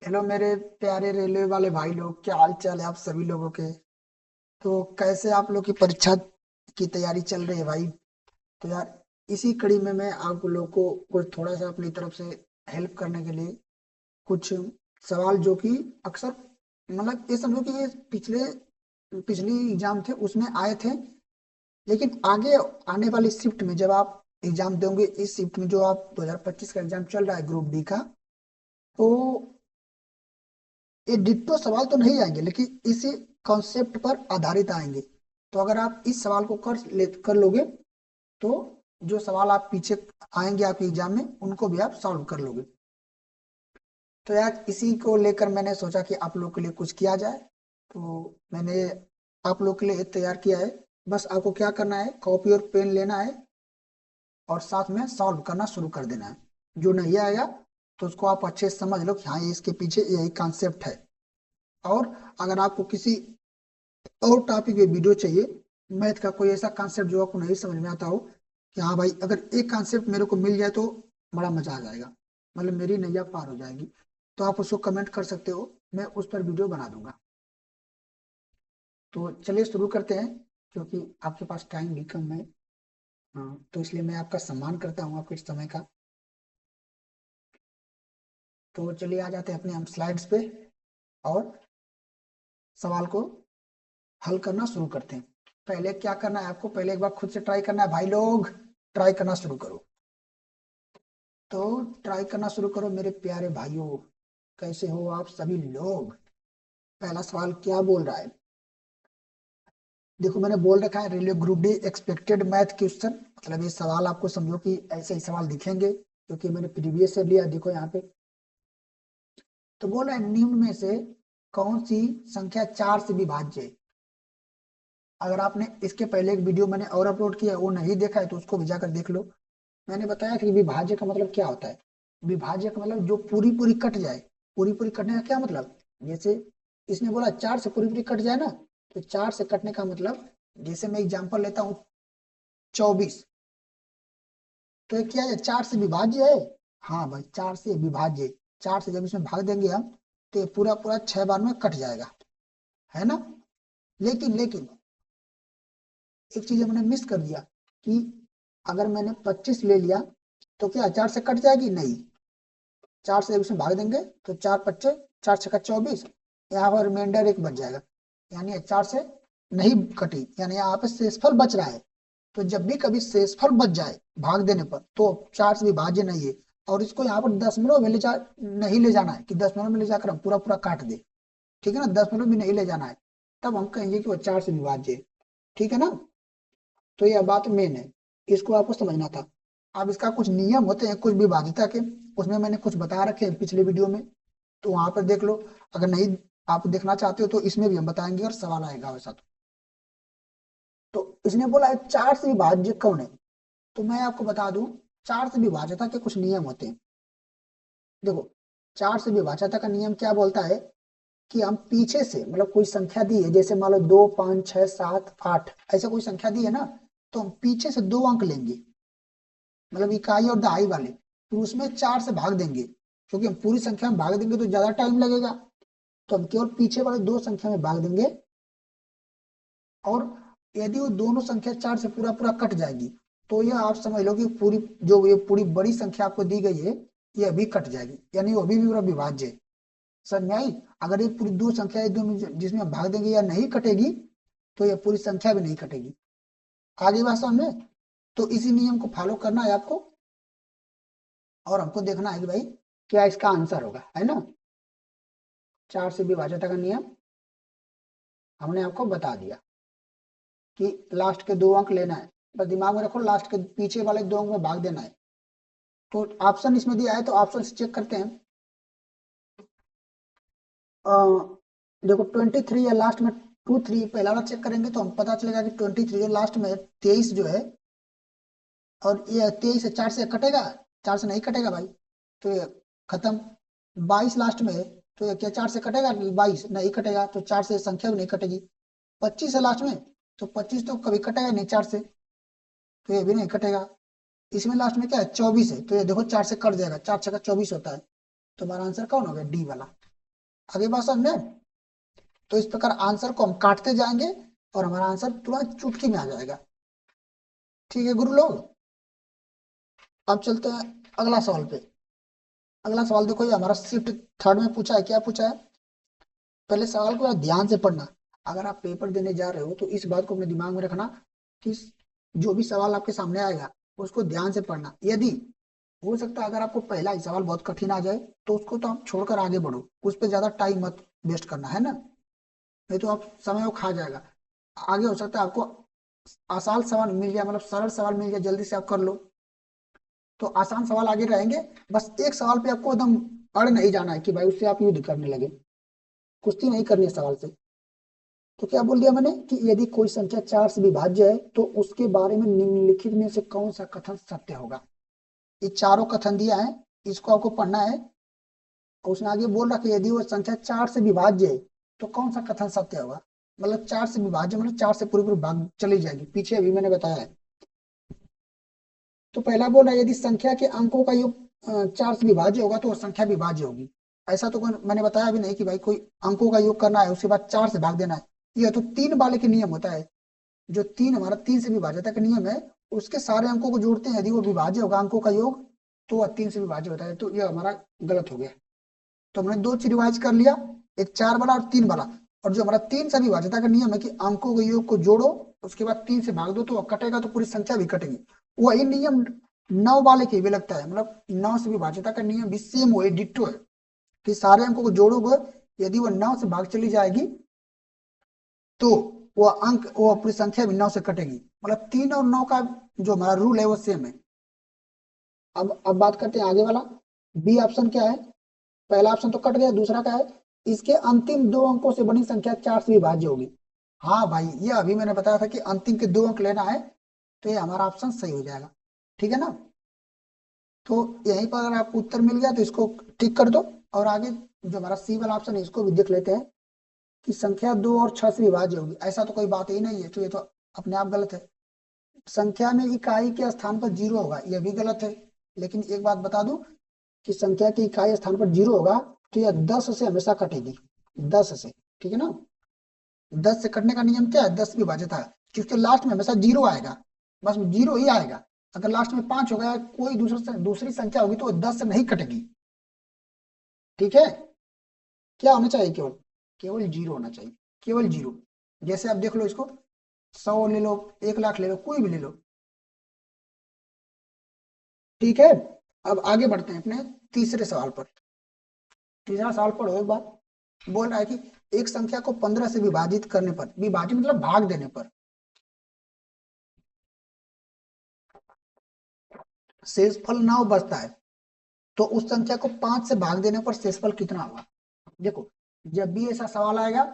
Hello मेरे प्यारे railway वाले भाई लोग, क्या हाल चाल है आप सभी लोगों के। तो कैसे आप लोग की परीक्षा की तैयारी चल रही है भाई। तो यार, इसी कड़ी में मैं आप लोग को कुछ थोड़ा सा अपनी तरफ से हेल्प करने के लिए कुछ सवाल जो कि अक्सर, मतलब ये समझो कि ये पिछले पिछली एग्जाम थे उसमें आए थे, लेकिन आगे आने वाली शिफ्ट में जब आप एग्जाम दोगे, इस शिफ्ट में जो आप 2025 का एग्जाम चल रहा है ग्रुप डी का, तो ये डिट्टो सवाल तो नहीं आएंगे, लेकिन इसी कॉन्सेप्ट पर आधारित आएंगे। तो अगर आप इस सवाल को कर लोगे, तो जो सवाल आप पीछे आएंगे आपके एग्जाम में, उनको भी आप सॉल्व कर लोगे। तो यार, इसी को लेकर मैंने सोचा कि आप लोग के लिए कुछ किया जाए। तो मैंने आप लोग के लिए एक तैयार किया है। बस आपको क्या करना है, कॉपी और पेन लेना है और साथ में सॉल्व करना शुरू कर देना है। जो नहीं आएगा तो उसको आप अच्छे से समझ लो कि हाँ, ये इसके पीछे यही कॉन्सेप्ट है। और अगर आपको किसी और टॉपिक पे वीडियो चाहिए, मैथ का कोई ऐसा कॉन्सेप्ट जो आपको नहीं समझ में आता हो, कि हाँ भाई, अगर एक कॉन्सेप्ट मेरे को मिल जाए तो बड़ा मजा आ जाएगा, मतलब मेरी नैया पार हो जाएगी, तो आप उसको कमेंट कर सकते हो, मैं उस पर वीडियो बना दूंगा। तो चलिए शुरू करते हैं, क्योंकि आपके पास टाइम भी कम है। हाँ, तो इसलिए मैं आपका सम्मान करता हूँ, आपके समय का। तो चलिए आ जाते हैं अपने हम स्लाइड्स पे और सवाल को हल करना शुरू करते हैं। पहले क्या करना है आपको, पहले एक बार खुद से ट्राई करना है भाई लोग। ट्राई करना शुरू करो। तो ट्राई करना शुरू करो मेरे प्यारे भाइयों। कैसे हो आप सभी लोग। पहला सवाल क्या बोल रहा है। देखो, मैंने बोल रखा है railway group D expected math question, मतलब ये सवाल आपको समझो कि ऐसे ही सवाल दिखेंगे, क्योंकि मैंने प्रीवियस से लिया। देखो यहाँ पे तो बोल रहा है, निम्न में से कौन सी संख्या चार से विभाज्य है। अगर आपने इसके पहले एक वीडियो मैंने और अपलोड किया है, वो नहीं देखा है तो उसको भी जाकर देख लो। मैंने बताया कि विभाज्य का मतलब क्या होता है। विभाज्य का मतलब जो पूरी पूरी कट जाए। पूरी पूरी कटने का क्या मतलब, जैसे इसने बोला चार से पूरी पूरी कट जाए ना, तो चार से कटने का मतलब, जैसे मैं एग्जांपल लेता हूँ 24, तो ये क्या है, चार से विभाज्य है। हाँ भाई, चार से विभाज्य है। चार से जब इसमें भाग देंगे हम, तो ये पूरा पूरा 6 बार में कट जाएगा, है ना। लेकिन लेकिन एक चीज हमने मिस कर दिया, कि अगर मैंने 25 ले लिया, तो क्या चार से कट जाएगी, नहीं। चार से जब इसमें भाग देंगे, तो चार पच्चे, चार छक्का 24, यहाँ पर रिमाइंडर एक बच जाएगा, यानी चार से नहीं कटी, यानी यहाँ पे शेषफल बच रहा है। तो जब भी कभी शेषफल बच जाए भाग देने पर, तो चार से विभाज्य नहीं है। और इसको यहाँ पर दशमलव में नहीं ले जाना है, कि दशमलव में ले जाकर हम पूरा पूरा काट दे। ठीक है ना, दशमलव भी नहीं ले जाना है, तब हम कहेंगे कि वो चार से विभाज्य है। ठीक है ना। तो यह बात मेन है, इसको आपको समझना था। अब इसका कुछ नियम होते हैं कुछ विभाज्यता के, उसमें मैंने कुछ बता रखे हैं पिछले वीडियो में, तो वहां पर देख लो। अगर नहीं आप देखना चाहते हो तो इसमें भी हम बताएंगे और सवाल आएगा वैसा। तो इसने बोला है चार से विभाज्य कौन है। तो मैं आपको बता दूं, चार से विभाज्यता के कुछ नियम होते हैं। देखो, चार से विभाज्यता का नियम क्या बोलता है, कि हम पीछे से, मतलब कोई संख्या दी है, जैसे मान लो 2 5 6 7 8, ऐसे कोई संख्या दी है ना, तो हम पीछे से 2 अंक लेंगे, मतलब इकाई और दहाई वाले, फिर उसमें चार से भाग देंगे। क्योंकि हम पूरी संख्या में भाग देंगे तो ज्यादा टाइम लगेगा, तो हम केवल पीछे वाले दो संख्या में भाग देंगे। और यदि वो दोनों संख्या चार से पूरा पूरा कट जाएगी, तो यह आप समझ लो कि पूरी, जो ये पूरी बड़ी संख्या आपको दी गई है, ये अभी कट जाएगी, यानी वो अभी भी पूरा विभाज्य है। समझ में आई। अगर ये पूरी दो संख्या है, दोनों जिसमें हम भाग देंगे या नहीं कटेगी, तो ये पूरी संख्या भी नहीं कटेगी। आगे बात समझ में। तो इसी नियम को फॉलो करना है आपको, और हमको देखना है कि भाई क्या इसका आंसर होगा, है ना। चार से विभाज्यता का नियम हमने आपको बता दिया, कि लास्ट के 2 अंक लेना है। बस दिमाग में रखो, लास्ट के पीछे वाले 2 अंक में भाग देना है। तो ऑप्शन इसमें दिया है, तो ऑप्शन चेक करते हैं। अ, देखो 23 है लास्ट में, 2 3 पहला वाला चेक करेंगे तो हम पता चलेगा कि 23 है लास्ट में, 23 जो है, और ये 23 से चार से कटेगा, चार से नहीं कटेगा भाई, तो ये खत्म। 22 लास्ट में है, तो ये क्या चार से कटेगा, 22 नहीं कटेगा, तो चार से संख्या भी नहीं कटेगी। 25 है लास्ट में, तो 25 तो कभी कटेगा नहीं चार से, तो ये भी नहीं कटेगा। इसमें लास्ट में क्या है, 24 है, तो ये देखो चार से कट जाएगा, चार छक्का 24 होता है। तो हमारा आंसर कौन हो गया, डी वाला। आगे बात समझ में? तो इस प्रकार आंसर को हम काटते जाएंगे और हमारा आंसर तुरंत चुटकी में आ जाएगा। ठीक है गुरु लोग, अब चलते हैं अगला सवाल पे। अगला सवाल देखो, ये हमारा शिफ्ट थर्ड में पूछा है। क्या पूछा है? पहले सवाल को ध्यान से पढ़ना। अगर आप पेपर देने जा रहे हो तो इस बात को अपने दिमाग में रखना कि जो भी सवाल आपके सामने आएगा उसको ध्यान से पढ़ना। यदि हो सकता है अगर आपको पहला ही सवाल बहुत कठिन आ जाए तो उसको तो आप छोड़कर आगे बढ़ो, उस पर ज्यादा टाइम मत वेस्ट करना, है ना? नहीं तो आप समय वो खा जाएगा। आगे हो सकता है आपको आसान सवाल मिल जाए, मतलब सरल सवाल मिल जाए, जल्दी से आप कर लो। तो आसान सवाल आगे रहेंगे, बस एक सवाल पे आपको एकदम अड़ नहीं जाना है कि भाई उससे आप युद्ध करने लगे, कुश्ती नहीं करनी है सवाल से। तो क्या बोल दिया मैंने कि यदि कोई संख्या 4 से विभाज्य है तो उसके बारे में निम्नलिखित में से कौन सा कथन सत्य होगा। ये चारों कथन दिया है, इसको आपको पढ़ना है। और उसने आगे बोल रहा कि यदि वो संख्या 4 से विभाज्य है तो कौन सा कथन सत्य होगा। मतलब 4 से विभाज्य मतलब 4 से पूरी पूरी भाग चली जाएगी, पीछे अभी मैंने बताया है। तो पहला बोल रहा है यदि संख्या के अंकों का योग 4 से विभाज्य होगा तो वो संख्या विभाज्य होगी। ऐसा तो मैंने बताया भी नहीं कि भाई कोई अंकों का योग करना है उसके बाद 4 से भाग देना है। यह तो 3 वाले के नियम होता है। जो 3 हमारा 3 से विभाज्यता का नियम है, उसके सारे अंकों को जोड़ते हैं, यदि वो विभाज्य होगा अंकों का योग तो वह 3 से विभाज्य होता है। तो यह हमारा गलत हो गया। तो हमने दो चीज रिवाइज कर लिया, एक 4 वाला और 3 वाला। और जो हमारा 3 से विभाज्यता का नियम है कि अंकों के योग को जोड़ो उसके बाद 3 से भाग दो तो वह कटेगा, तो पूरी संख्या भी कटेगी। वही नियम 9 वाले के भी लगता है, मतलब 9 से विभाज्यता का नियम भी सेम वही डिट्टो है कि सारे अंकों को जोड़ोगे, यदि वो 9 से भाग चली जाएगी तो वो पूरी संख्या भी 9 से कटेगी। मतलब 3 और 9 का जो हमारा रूल है वो सेम है। अब बात करते हैं आगे वाला। बी ऑप्शन क्या है? पहला ऑप्शन तो कट गया, दूसरा क्या है? इसके अंतिम दो अंकों से बनी संख्या 4 से विभाज्य होगी। हाँ भाई, ये अभी मैंने बताया था कि अंतिम के 2 अंक लेना है, तो ये हमारा ऑप्शन सही हो जाएगा। ठीक है ना? तो यहीं पर अगर आपको उत्तर मिल गया तो इसको टिक कर दो। और आगे जो हमारा सी वाला ऑप्शन है इसको भी देख लेते हैं कि संख्या 2 और 6 से विभाज्य होगी। ऐसा तो कोई बात ही नहीं है, तो ये तो अपने आप गलत है। संख्या में इकाई के स्थान पर 0 होगा, यह भी गलत है। लेकिन एक बात बता दूं कि संख्या की इकाई स्थान पर 0 होगा तो यह 10 से हमेशा कटेगी, 10 से। ठीक है ना? 10 से कटने का नियम क्या है? 10 विभाज्यता है, क्योंकि लास्ट में हमेशा 0 आएगा, बस 0 ही आएगा। अगर लास्ट में 5 हो गया, कोई दूसरी संख्या होगी तो 10 से नहीं कटेगी। ठीक है? क्या होना चाहिए? केवल केवल 0 होना चाहिए, केवल 0। जैसे आप देख लो इसको, 100 ले लो, 1 लाख ले लो, कोई भी ले लो। ठीक है, अब आगे बढ़ते हैं अपने तीसरे सवाल पर। तीसरा सवाल पढ़ो एक बार। बोल रहा है कि एक संख्या को 15 से विभाजित करने पर, विभाजित मतलब भाग देने पर, शेषफल 9 बचता है, तो उस संख्या को 5 से भाग देने पर शेषफल कितना होगा। देखो, जब भी ऐसा सवाल आएगा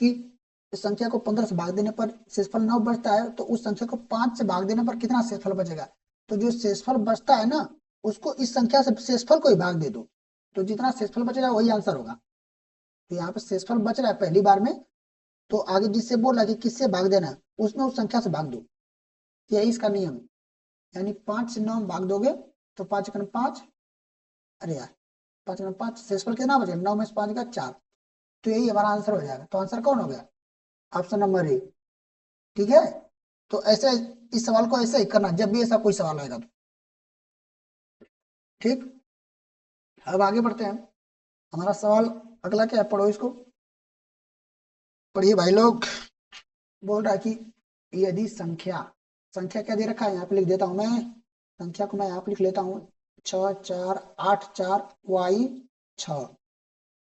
कि संख्या को 15 से भाग देने पर शेषफल 9 बचता है तो उस संख्या को 5 से भाग देने पर कितना शेषफल बचेगा। तो जो शेषफल बचता है ना, उसको इस संख्या से शेषफल को ही भाग दे दो, तो जितना शेषफल बचेगा वही आंसर होगा। तो यहाँ पे शेषफल बच रहा है पहली बार में, तो आगे जिससे बोल रहा है कि किससे भाग देना है, उसमें उस संख्या से भाग दो, यही इसका नियम है। यानी 5 से 9 भाग दोगे तो 5 × 5, अरे यार 5 × 5 शेषफल कितना बचेगा, 9 में से 5 का 4। तो यही हमारा आंसर हो जाएगा। तो आंसर कौन हो गया? Option number A. ठीक है? तो ऐसे इस सवाल को ऐसे ही करना जब भी ऐसा कोई सवाल आएगा तो। ठीक, अब आगे बढ़ते हैं। हमारा सवाल अगला क्या है, पढ़ो इसको, पढ़िए भाई लोग। बोल रहा है कि यदि संख्या, संख्या क्या दे रखा है यहाँ पे लिख देता हूं मैं, संख्या को मैं यहाँ पे लिख लेता हूँ 6 4 8 4 y 6।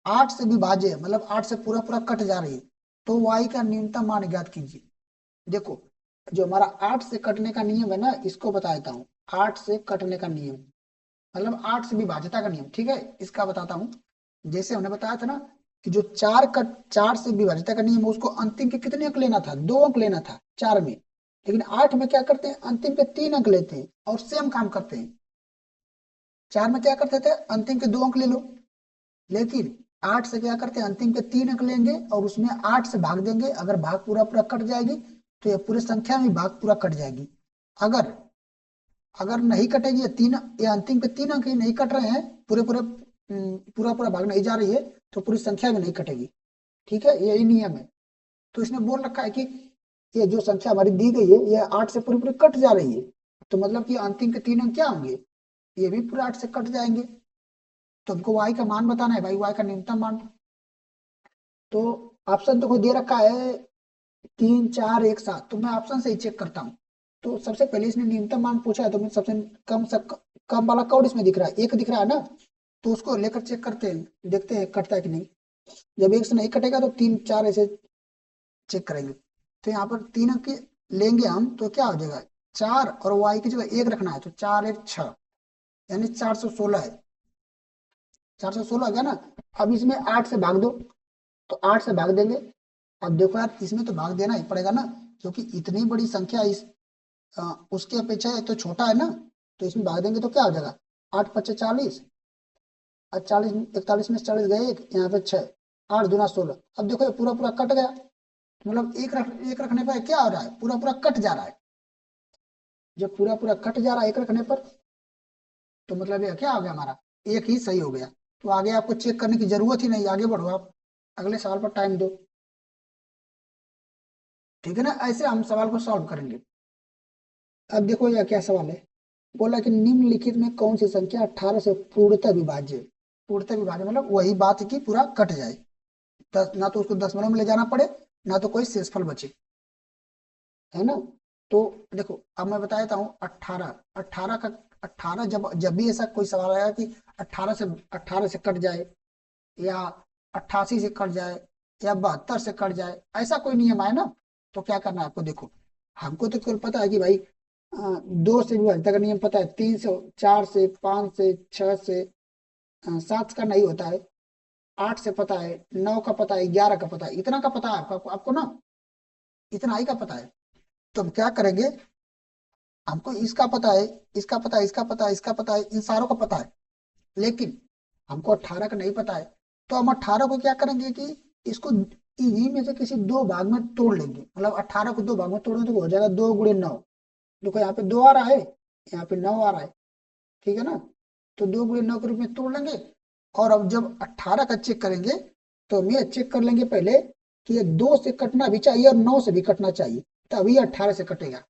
8 से विभाज्य मतलब 8 से पूरा पूरा कट जा रही है, तो y का न्यूनतम मान ज्ञात कीजिए। देखो, जो हमारा 8 से कटने का नियम है ना, इसको बता देता हूँ। 8 से कटने का नियम मतलब 8 से विभाज्यता का नियम। ठीक है, इसका बताता हूँ। जैसे हमने बताया था ना कि जो 4 से विभाज्यता का नियम है, उसको अंतिम के कितने अंक लेना था, 2 अंक लेना था 4 में। लेकिन 8 में क्या करते हैं, अंतिम के 3 अंक लेते हैं और सेम काम करते हैं। 4 में क्या करते थे, अंतिम के 2 अंक ले लो, लेकिन 8 से क्या करते हैं, अंतिम के 3 अंक लेंगे और उसमें 8 से भाग देंगे। अगर भाग पूरा पूरा कट जाएगी तो ये पूरी संख्या में भाग पूरा कट जाएगी। अगर अगर नहीं कटेगी, ये अंतिम के 3 अंक ही नहीं कट रहे हैं पूरे पूरे, पूरा पूरा भाग नहीं जा रही है तो पूरी संख्या भी नहीं कटेगी। ठीक है, यही नियम है। तो इसने बोल रखा है कि ये जो संख्या हमारी दी गई है ये 8 से पूरी पूरी कट जा रही है, तो मतलब कि अंतिम के 3 अंक क्या होंगे, ये भी पूरा 8 से कट जाएंगे। तो हमको y का मान बताना है भाई, y का न्यूनतम मान। तो ऑप्शन तो कोई दे रखा है 3 4 1 7, तो मैं ऑप्शन से ही चेक करता हूँ। तो सबसे पहले इसने न्यूनतम मान पूछा है, तो मैं सबसे कम वाला कोड इसमें दिख रहा है, 1 दिख रहा है ना, तो उसको लेकर चेक करते हैं, देखते हैं कटता है कि नहीं। जब 1 से नहीं कटेगा तो 3 4 ऐसे चेक करेंगे। तो यहाँ पर 3 अंक लेंगे हम तो क्या हो जाएगा, 4 और y की जगह 1 रखना है, तो 4 1 6, यानी 416 है। 416 हो गया ना। अब इसमें 8 से भाग दो, तो 8 से भाग देंगे। अब देखो यार, इसमें तो भाग देना ही पड़ेगा ना, क्योंकि इतनी बड़ी संख्या उसकी अपेक्षा है तो छोटा है ना। तो इसमें भाग देंगे तो क्या हो जाएगा, 8 5 40, और 40 41 में 40 गए, एक यहाँ पे 6, 8 दूना 16। अब देखो ये पूरा पूरा कट गया, मतलब एक रखने पर क्या हो रहा है, पूरा पूरा कट जा रहा है। जब पूरा पूरा कट जा रहा है एक रखने पर, तो मतलब ये क्या हो गया हमारा, एक ही सही हो गया। तो आगे आपको चेक करने की जरूरत ही नहीं, आगे बढ़ो आप, अगले सवाल पर टाइम दो। ठीक है ना, ऐसे हम सवाल को सॉल्व करेंगे। अब देखो यह क्या सवाल है, बोला कि निम्नलिखित में कौन सी संख्या 18 से पूर्णतः विभाज्य है। पूर्णतः विभाज्य मतलब वही बात है कि पूरा कट जाए, ना तो उसको दशमलव में ले जाना पड़े, ना तो कोई शेषफल बचे, है ना। तो देखो अब मैं बता देता हूँ, 18 18 का 18, जब जब भी ऐसा कोई सवाल आया कि 18 से कट जाए, या 88 से कट जाए, या 72 से कट जाए, ऐसा कोई नियम आए ना, तो क्या करना है आपको। देखो हमको तो केवल पता है कि भाई 2 से विभाज्यता का नियम पता है, 3 से, 4 से, 5 से, 6 से, 7 का नहीं होता है, 8 से पता है, 9 का पता है, 11 का पता है, इतना का पता है आपको ना, इतना ही का पता है। तो हम क्या करेंगे, हमको इसका पता है, इसका पता है, इसका पता है, इसका पता है, इन सारों का पता है, लेकिन हमको 18 का नहीं पता है। तो हम 18 को क्या करेंगे कि इसको इन्हीं में से किसी दो भाग में तोड़ लेंगे, मतलब 18 को दो भाग में तोड़ेंगे तो हो जाएगा 2 × 9। देखो यहाँ पे 2 आ रहा है, यहाँ पे 9 आ रहा है, ठीक है ना। तो 2 × 9 के रूप में तोड़ लेंगे। और अब जब 18 का चेक करेंगे, तो हम ये चेक कर लेंगे पहले कि ये 2 से कटना भी चाहिए और 9 से भी कटना चाहिए, तभी 18 से कटेगा।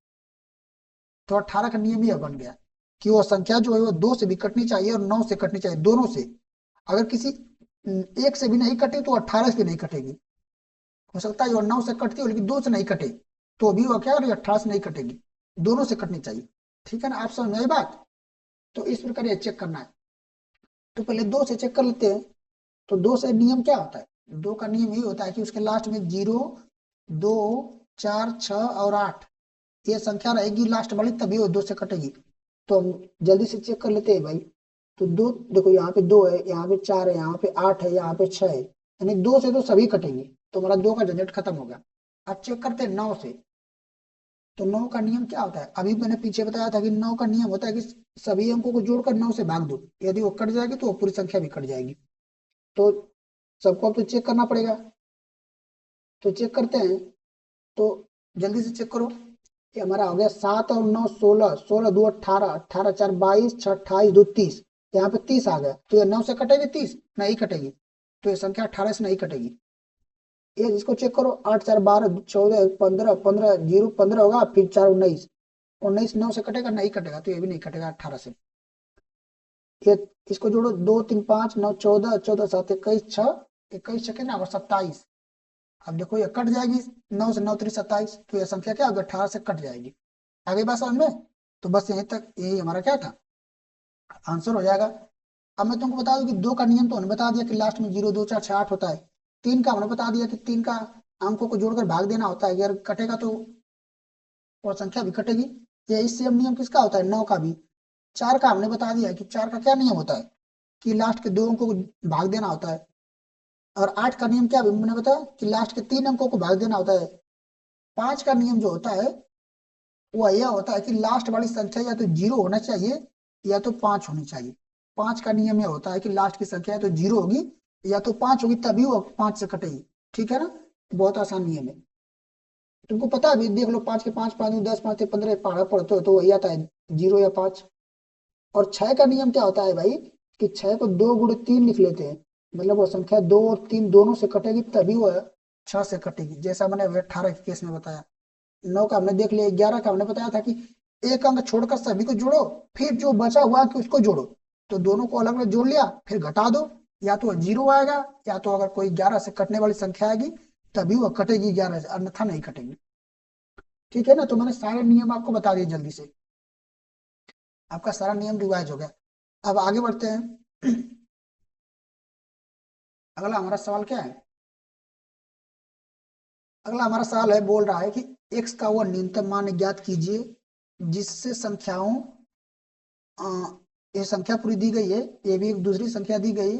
तो 18 का नियम यह बन गया कि वो संख्या जो है वो 2 से भी कटनी चाहिए और 9 से कटनी चाहिए, दोनों से। अगर किसी एक से भी नहीं कटे तो 18 से भी नहीं कटेगी। हो सकता है वो 9 से कटती हो लेकिन 2 से नहीं कटे, तो अभी वो क्या, 18 से नहीं कटेगी, दोनों से कटनी चाहिए। ठीक है ना, आप समझ में आई बात। तो इस प्रकार ये चेक करना है। तो पहले 2 से चेक कर लेते हैं। तो 2 से नियम क्या होता है, 2 का नियम ये होता है कि उसके लास्ट में 0 2 4 6 और 8 ये संख्या रहेगी लास्ट वाली, तभी वो 2 से कटेगी। तो हम जल्दी से चेक कर लेते हैं भाई। तो दो, देखो यहाँ पे 2 है, यहाँ पे 4 है, यहाँ पे 8 है, यहाँ पे 6 है, यानी 2 से तो सभी कटेंगे। तो हमारा 2 का झंझट खत्म हो गया। अब चेक करते हैं 9 से। तो 9 का नियम क्या होता है, अभी मैंने पीछे बताया था कि 9 का नियम होता है कि सभी अंकों को जोड़कर 9 से भाग दो, यदि वो कट जाएगी तो वो पूरी संख्या भी कट जाएगी। तो सबको अब तो चेक करना पड़ेगा, तो चेक करते हैं। तो जल्दी से चेक करो। ये हमारा हो गया 7 और 9 16, 16 2 18, 18 4 22, 6 28 2 30, यहाँ पे 30 आ गया। तो ये 9 से कटेगी, 30 नहीं कटेगी, तो ये संख्या 18 से नहीं कटेगी। ये इसको चेक करो, 8 4 12 14 15, 15 0 15 होगा, फिर 4 19, 19 9 से कटेगा नहीं कटेगा, तो ये भी नहीं कटेगा 18 से। ये इसको जोड़ो, 2 3 5 9 14, 14 7 21 6, 21 6 कितना होगा 27। अब देखो ये कट जाएगी, 9 से 9 3 27, तो ये संख्या क्या होगी 18 से कट जाएगी। आगे बात समझ में। तो बस यहीं तक, यही हमारा क्या था, आंसर हो जाएगा। अब मैं तुमको बता दूं कि 2 का नियम तो हमने बता दिया कि लास्ट में 0 2 4 6 8 होता है। 3 का हमने बता दिया कि 3 का अंकों को जोड़कर भाग देना होता है, अगर कटेगा तो और संख्या भी कटेगी। ये इस सेम नियम किसका होता है, 9 का भी। 4 का हमने बता दिया कि 4 का क्या नियम होता है, कि लास्ट के 2 अंकों को भाग देना होता है। और 8 का नियम क्या मैंने बताया कि लास्ट के 3 अंकों को भाग देना होता है। 5 का नियम जो होता है वो यह होता है कि लास्ट वाली संख्या या तो 0 होना चाहिए या तो 5 होनी चाहिए। 5 का नियम यह होता है कि लास्ट की संख्या या तो 0 होगी या तो 5 होगी, तभी वो 5 से कटेगी। ठीक है ना, बहुत आसान नियम है। तुमको पता है, अभी देख लो, 5 के 5 5 10 5 से 15 पढ़ा पढ़ते हो तो वही आता है 0 या 5। और 6 का नियम क्या होता है भाई, कि 6 को 2 × 3 लिख लेते हैं, मतलब वो संख्या 2 और 3 दोनों से कटेगी तभी वो 6 से कटेगी, जैसा मैंने 18 के केस में बताया। 9 का हमने देख लिया, 11 का हमने बताया था कि एक अंक छोड़कर सभी को जोड़ो, फिर जो बचा हुआ कि उसको जोड़ो। तो दोनों को अलग अलग जोड़ लिया, फिर घटा दो, या तो 0 आएगा, या तो अगर कोई 11 से कटने वाली संख्या आएगी तभी वह कटेगी 11 से, अन्यथा नहीं कटेगी। ठीक है ना, तो मैंने सारे नियम आपको बता दिए जल्दी से, आपका सारा नियम रिवाइज हो गया। अब आगे बढ़ते हैं। अगला हमारा सवाल क्या है? अगला हमारा सवाल है, बोल रहा है कि x का वह न्यूनतम मान ज्ञात कीजिए जिससे संख्याओं, ये संख्या पूरी दी गई है, ये भी एक दूसरी संख्या दी गई,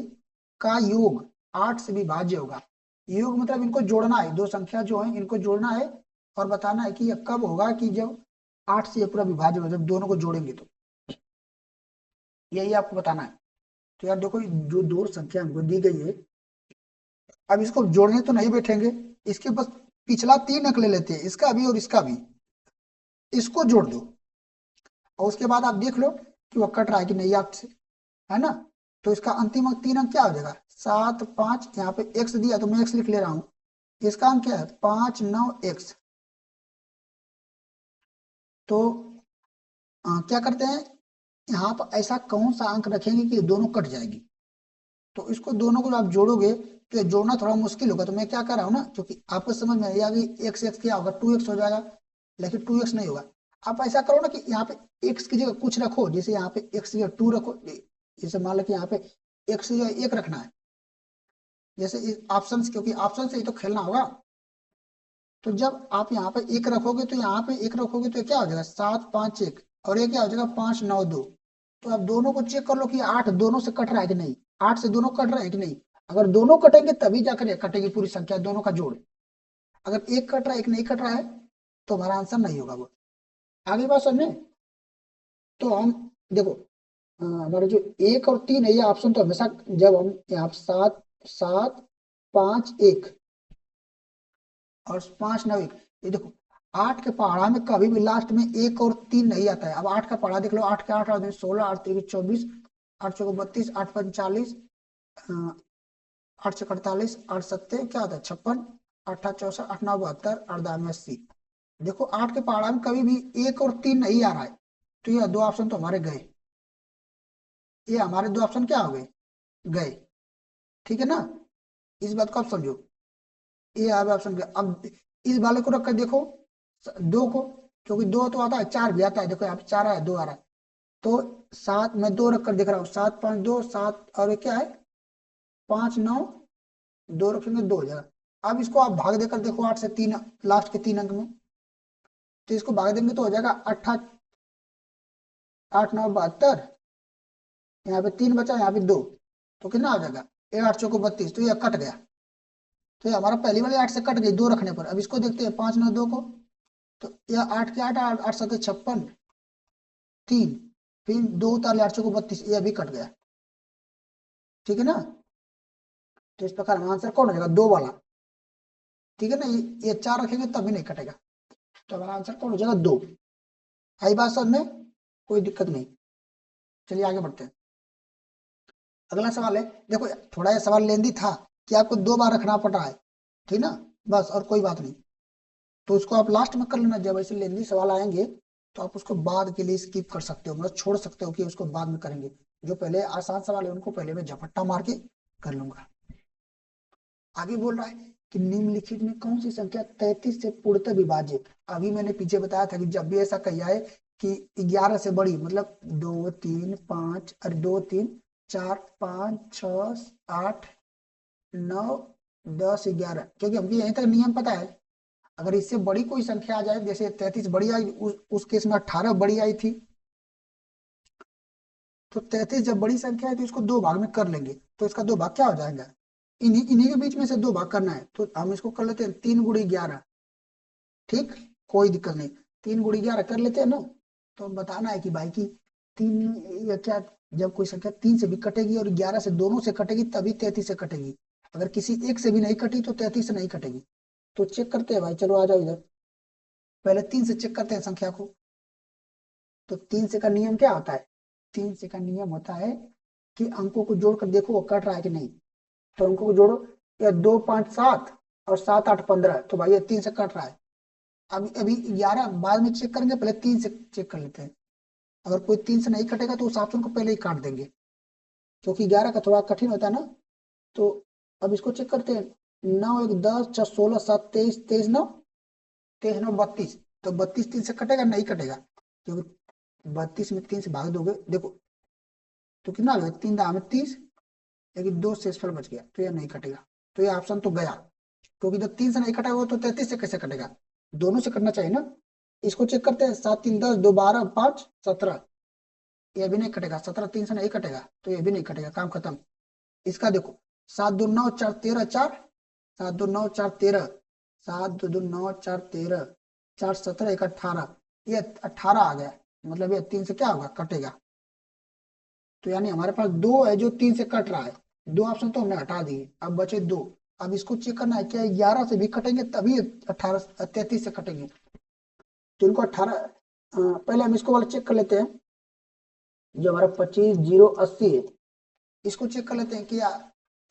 का योग 8 से विभाज्य होगा। योग मतलब इनको जोड़ना है, दो संख्या जो है इनको जोड़ना है, और बताना है कि यह कब होगा, कि जब 8 से ये पूरा विभाज्य होगा, जब दोनों को जोड़ेंगे तो, यही आपको बताना है। तो यार देखो, जो दो संख्या हमको दी गई है, अब इसको जोड़ने तो नहीं बैठेंगे, इसके बस पिछला 3 अंक ले लेते हैं, इसका भी और इसका भी, इसको जोड़ दो, और उसके बाद आप देख लो कि वह कट रहा है कि नहीं आपसे, है ना। तो इसका अंतिम अंक 3 अंक क्या हो जाएगा? 7 5, यहाँ पे एक्स दिया तो मैं एक्स लिख ले रहा हूँ, इसका अंक क्या है? 5 9 एक्स। तो क्या करते हैं, यहाँ पर ऐसा कौन सा अंक रखेंगे कि दोनों कट जाएगी? तो इसको दोनों को आप जोड़ोगे तो ये जोड़ना थोड़ा मुश्किल होगा, तो मैं क्या कर रहा हूँ ना, क्योंकि आपको समझ में आएगा कि एक्स एक्स क्या होगा, 2x हो जाएगा, लेकिन 2x नहीं होगा। आप ऐसा करो ना कि यहाँ पे x की जगह कुछ रखो, जैसे यहाँ पे x की जगह 2 रखो, जैसे मान लो कि यहाँ पे x की जगह 1 रखना है, जैसे ऑप्शन, क्योंकि ऑप्शन से ही तो खेलना होगा। तो जब आप यहाँ पे 1 रखोगे तो यहाँ पे 1 रखोगे तो क्या हो जाएगा? 7 5 1, और ये क्या हो जाएगा? 5 9 2। तो आप दोनों को चेक कर लो कि 8 दोनों से कट रहा है कि नहीं, 8 से दोनों कट रहे हैं कि नहीं। अगर दोनों कटेंगे तभी जाकर कटेगी पूरी संख्या, दोनों का जोड़। अगर एक कट रहा है एक नहीं कट रहा है तो हमारा आंसर नहीं होगा वो। आगे बात समझे? तो हम देखो, हमारे जो 1 और 3 है, ये ऑप्शन तो हमेशा, जब हम यहाँ 7 7 5 1 और 5 9 1, ये देखो 8 के पहाड़ा में कभी भी लास्ट में 1 और 3 नहीं आता है। अब 8 का पहाड़ा देख लो, 8 के 8 और 16, 8 3 24, 8 चौको 32, 8 5 40, 8 6 48, 8 7 क्या होता है? 56, 8 8 64, 8 9 72, 8 10 80। देखो 8 के पहाड़ा में कभी भी 1 और 3 नहीं आ रहा है, तो ये दो ऑप्शन तो हमारे गए, ये हमारे दो ऑप्शन क्या हो गए? गए। ठीक है ना, इस बात को आप समझो, ये हमारे ऑप्शन गए। अब इस वाले को रखकर देखो, 2 को, क्योंकि 2 तो आता है, 4 भी आता है, देखो यहाँ पे 4 है, 2 आ रहा है। तो 7 मैं 2 रखकर देख रहा हूँ, 7 5 2 7, और ये क्या है? 5 9 2 रखेंगे, 2 हो जाएगा। अब इसको आप भाग देकर देखो, 8 से 3, लास्ट के 3 अंक में, तो इसको भाग देंगे तो हो जाएगा 8 8 9 72, यहाँ पे 3 बचा, यहाँ पे 2, तो कितना आ जाएगा? 8 चौको 32, तो ये कट गया। तो ये हमारा पहली वाली 8 से कट गई 2 रखने पर। अब इसको देखते हैं 5 9 2 को, तो यह 8 के 8, 8 7 56, 3, फिर 2 उतार ले, 8 चौको 32, ये भी कट गया। ठीक है ना, तो इस प्रकार हमारा आंसर कौन हो जाएगा? 2 वाला। ठीक है ना, ये 4 रखेंगे तब भी नहीं कटेगा, तो हमारा आंसर कौन हो जाएगा? 2। आई बात समझ में? कोई दिक्कत नहीं। चलिए आगे बढ़ते हैं। अगला सवाल है, देखो थोड़ा ये सवाल लेंदी था कि आपको 2 बार रखना पड़ रहा है, ठीक ना, बस और कोई बात नहीं। तो उसको आप लास्ट में कर लेना, जब ऐसे लेंदी सवाल आएंगे तो आप उसको बाद के लिए स्किप कर सकते हो, मतलब छोड़ सकते हो कि उसको बाद में करेंगे। जो पहले आसान सवाल है उनको पहले मैं झपट्टा मार के कर लूंगा। आगे बोल रहा है कि निम्नलिखित में कौन सी संख्या 33 से पूर्णतः विभाज्य? अभी मैंने पीछे बताया था कि जब भी ऐसा कही है कि 11 से बड़ी, मतलब 2 3 5, अरे 2 3 4 5 6 8 9 10 11, क्योंकि हमको यहीं तक नियम पता है। अगर इससे बड़ी कोई संख्या आ जाए, जैसे 33 बड़ी आई, उस केस में 18 बड़ी आई थी, तो 33 जब बड़ी संख्या है तो इसको 2 भाग में कर लेंगे, तो इसका 2 भाग क्या हो जाएगा? इन्हीं इन्हीं के बीच में से 2 भाग करना है, तो हम इसको कर लेते हैं 3 × 11। ठीक, कोई दिक्कत नहीं, 3 × 11 कर लेते हैं ना। तो हम बताना है कि भाई की 3, या क्या, जब कोई संख्या 3 से भी कटेगी और 11 से दोनों से कटेगी तभी 33 से कटेगी, अगर किसी एक से भी नहीं कटी तो 33 से नहीं कटेगी। तो चेक करते हैं भाई, चलो आ जाओ इधर, पहले 3 से चेक करते हैं संख्या को। तो 3 से का नियम क्या होता है? 3 से का नियम होता है कि अंकों को जोड़कर देखो वो कट रहा है कि नहीं। तो अंकों को जोड़ो, या 2 5 7 और 7 8 15, तो भाई ये 3 से कट रहा है। अभी अभी 11 बाद में चेक करेंगे, पहले 3 से चेक कर लेते हैं। अगर कोई 3 से नहीं कटेगा तो उस ऑप्शन को पहले ही काट देंगे, क्योंकि 11 का थोड़ा कठिन होता है ना। तो अब इसको चेक करते हैं। 9 1 10 6 16 7 23 23 9 23 9 32, तो 32 3 से कटेगा नहीं कटेगा, क्योंकि 32 में 3 से भाग दोगे देखो तो कितना आ गया, 3 दाम में 30, लेकिन 2 शेषफल बच गया, तो यह नहीं कटेगा। तो ये ऑप्शन तो गया, क्योंकि जब 3 से नहीं कटेगा तो 33 से कैसे कटेगा, दोनों से कटना चाहिए ना। इसको चेक करते हैं। 7 3 10 2 12 5 17, ये भी नहीं कटेगा। 17 3 से नहीं कटेगा, तो ये भी नहीं कटेगा, काम खत्म। इसका देखो, 7 2 9 4 13 4, 7 2 9 4 13, 7 2 9 4 13, 4 17 1 18, ये 18 आ गया, मतलब ये 3 से क्या होगा, कटेगा। तो यानी हमारे पास 2 है जो 3 से कट रहा है। 2 ऑप्शन तो हमने हटा दिए, अब बचे 2। अब इसको चेक करना है क्या 11 से भी कटेंगे तभी 18 33 से कटेंगे। तो इनको 18, पहले हम इसको वाला चेक कर लेते हैं, जो हमारा 25 0 80 है। इसको चेक कर लेते हैं कि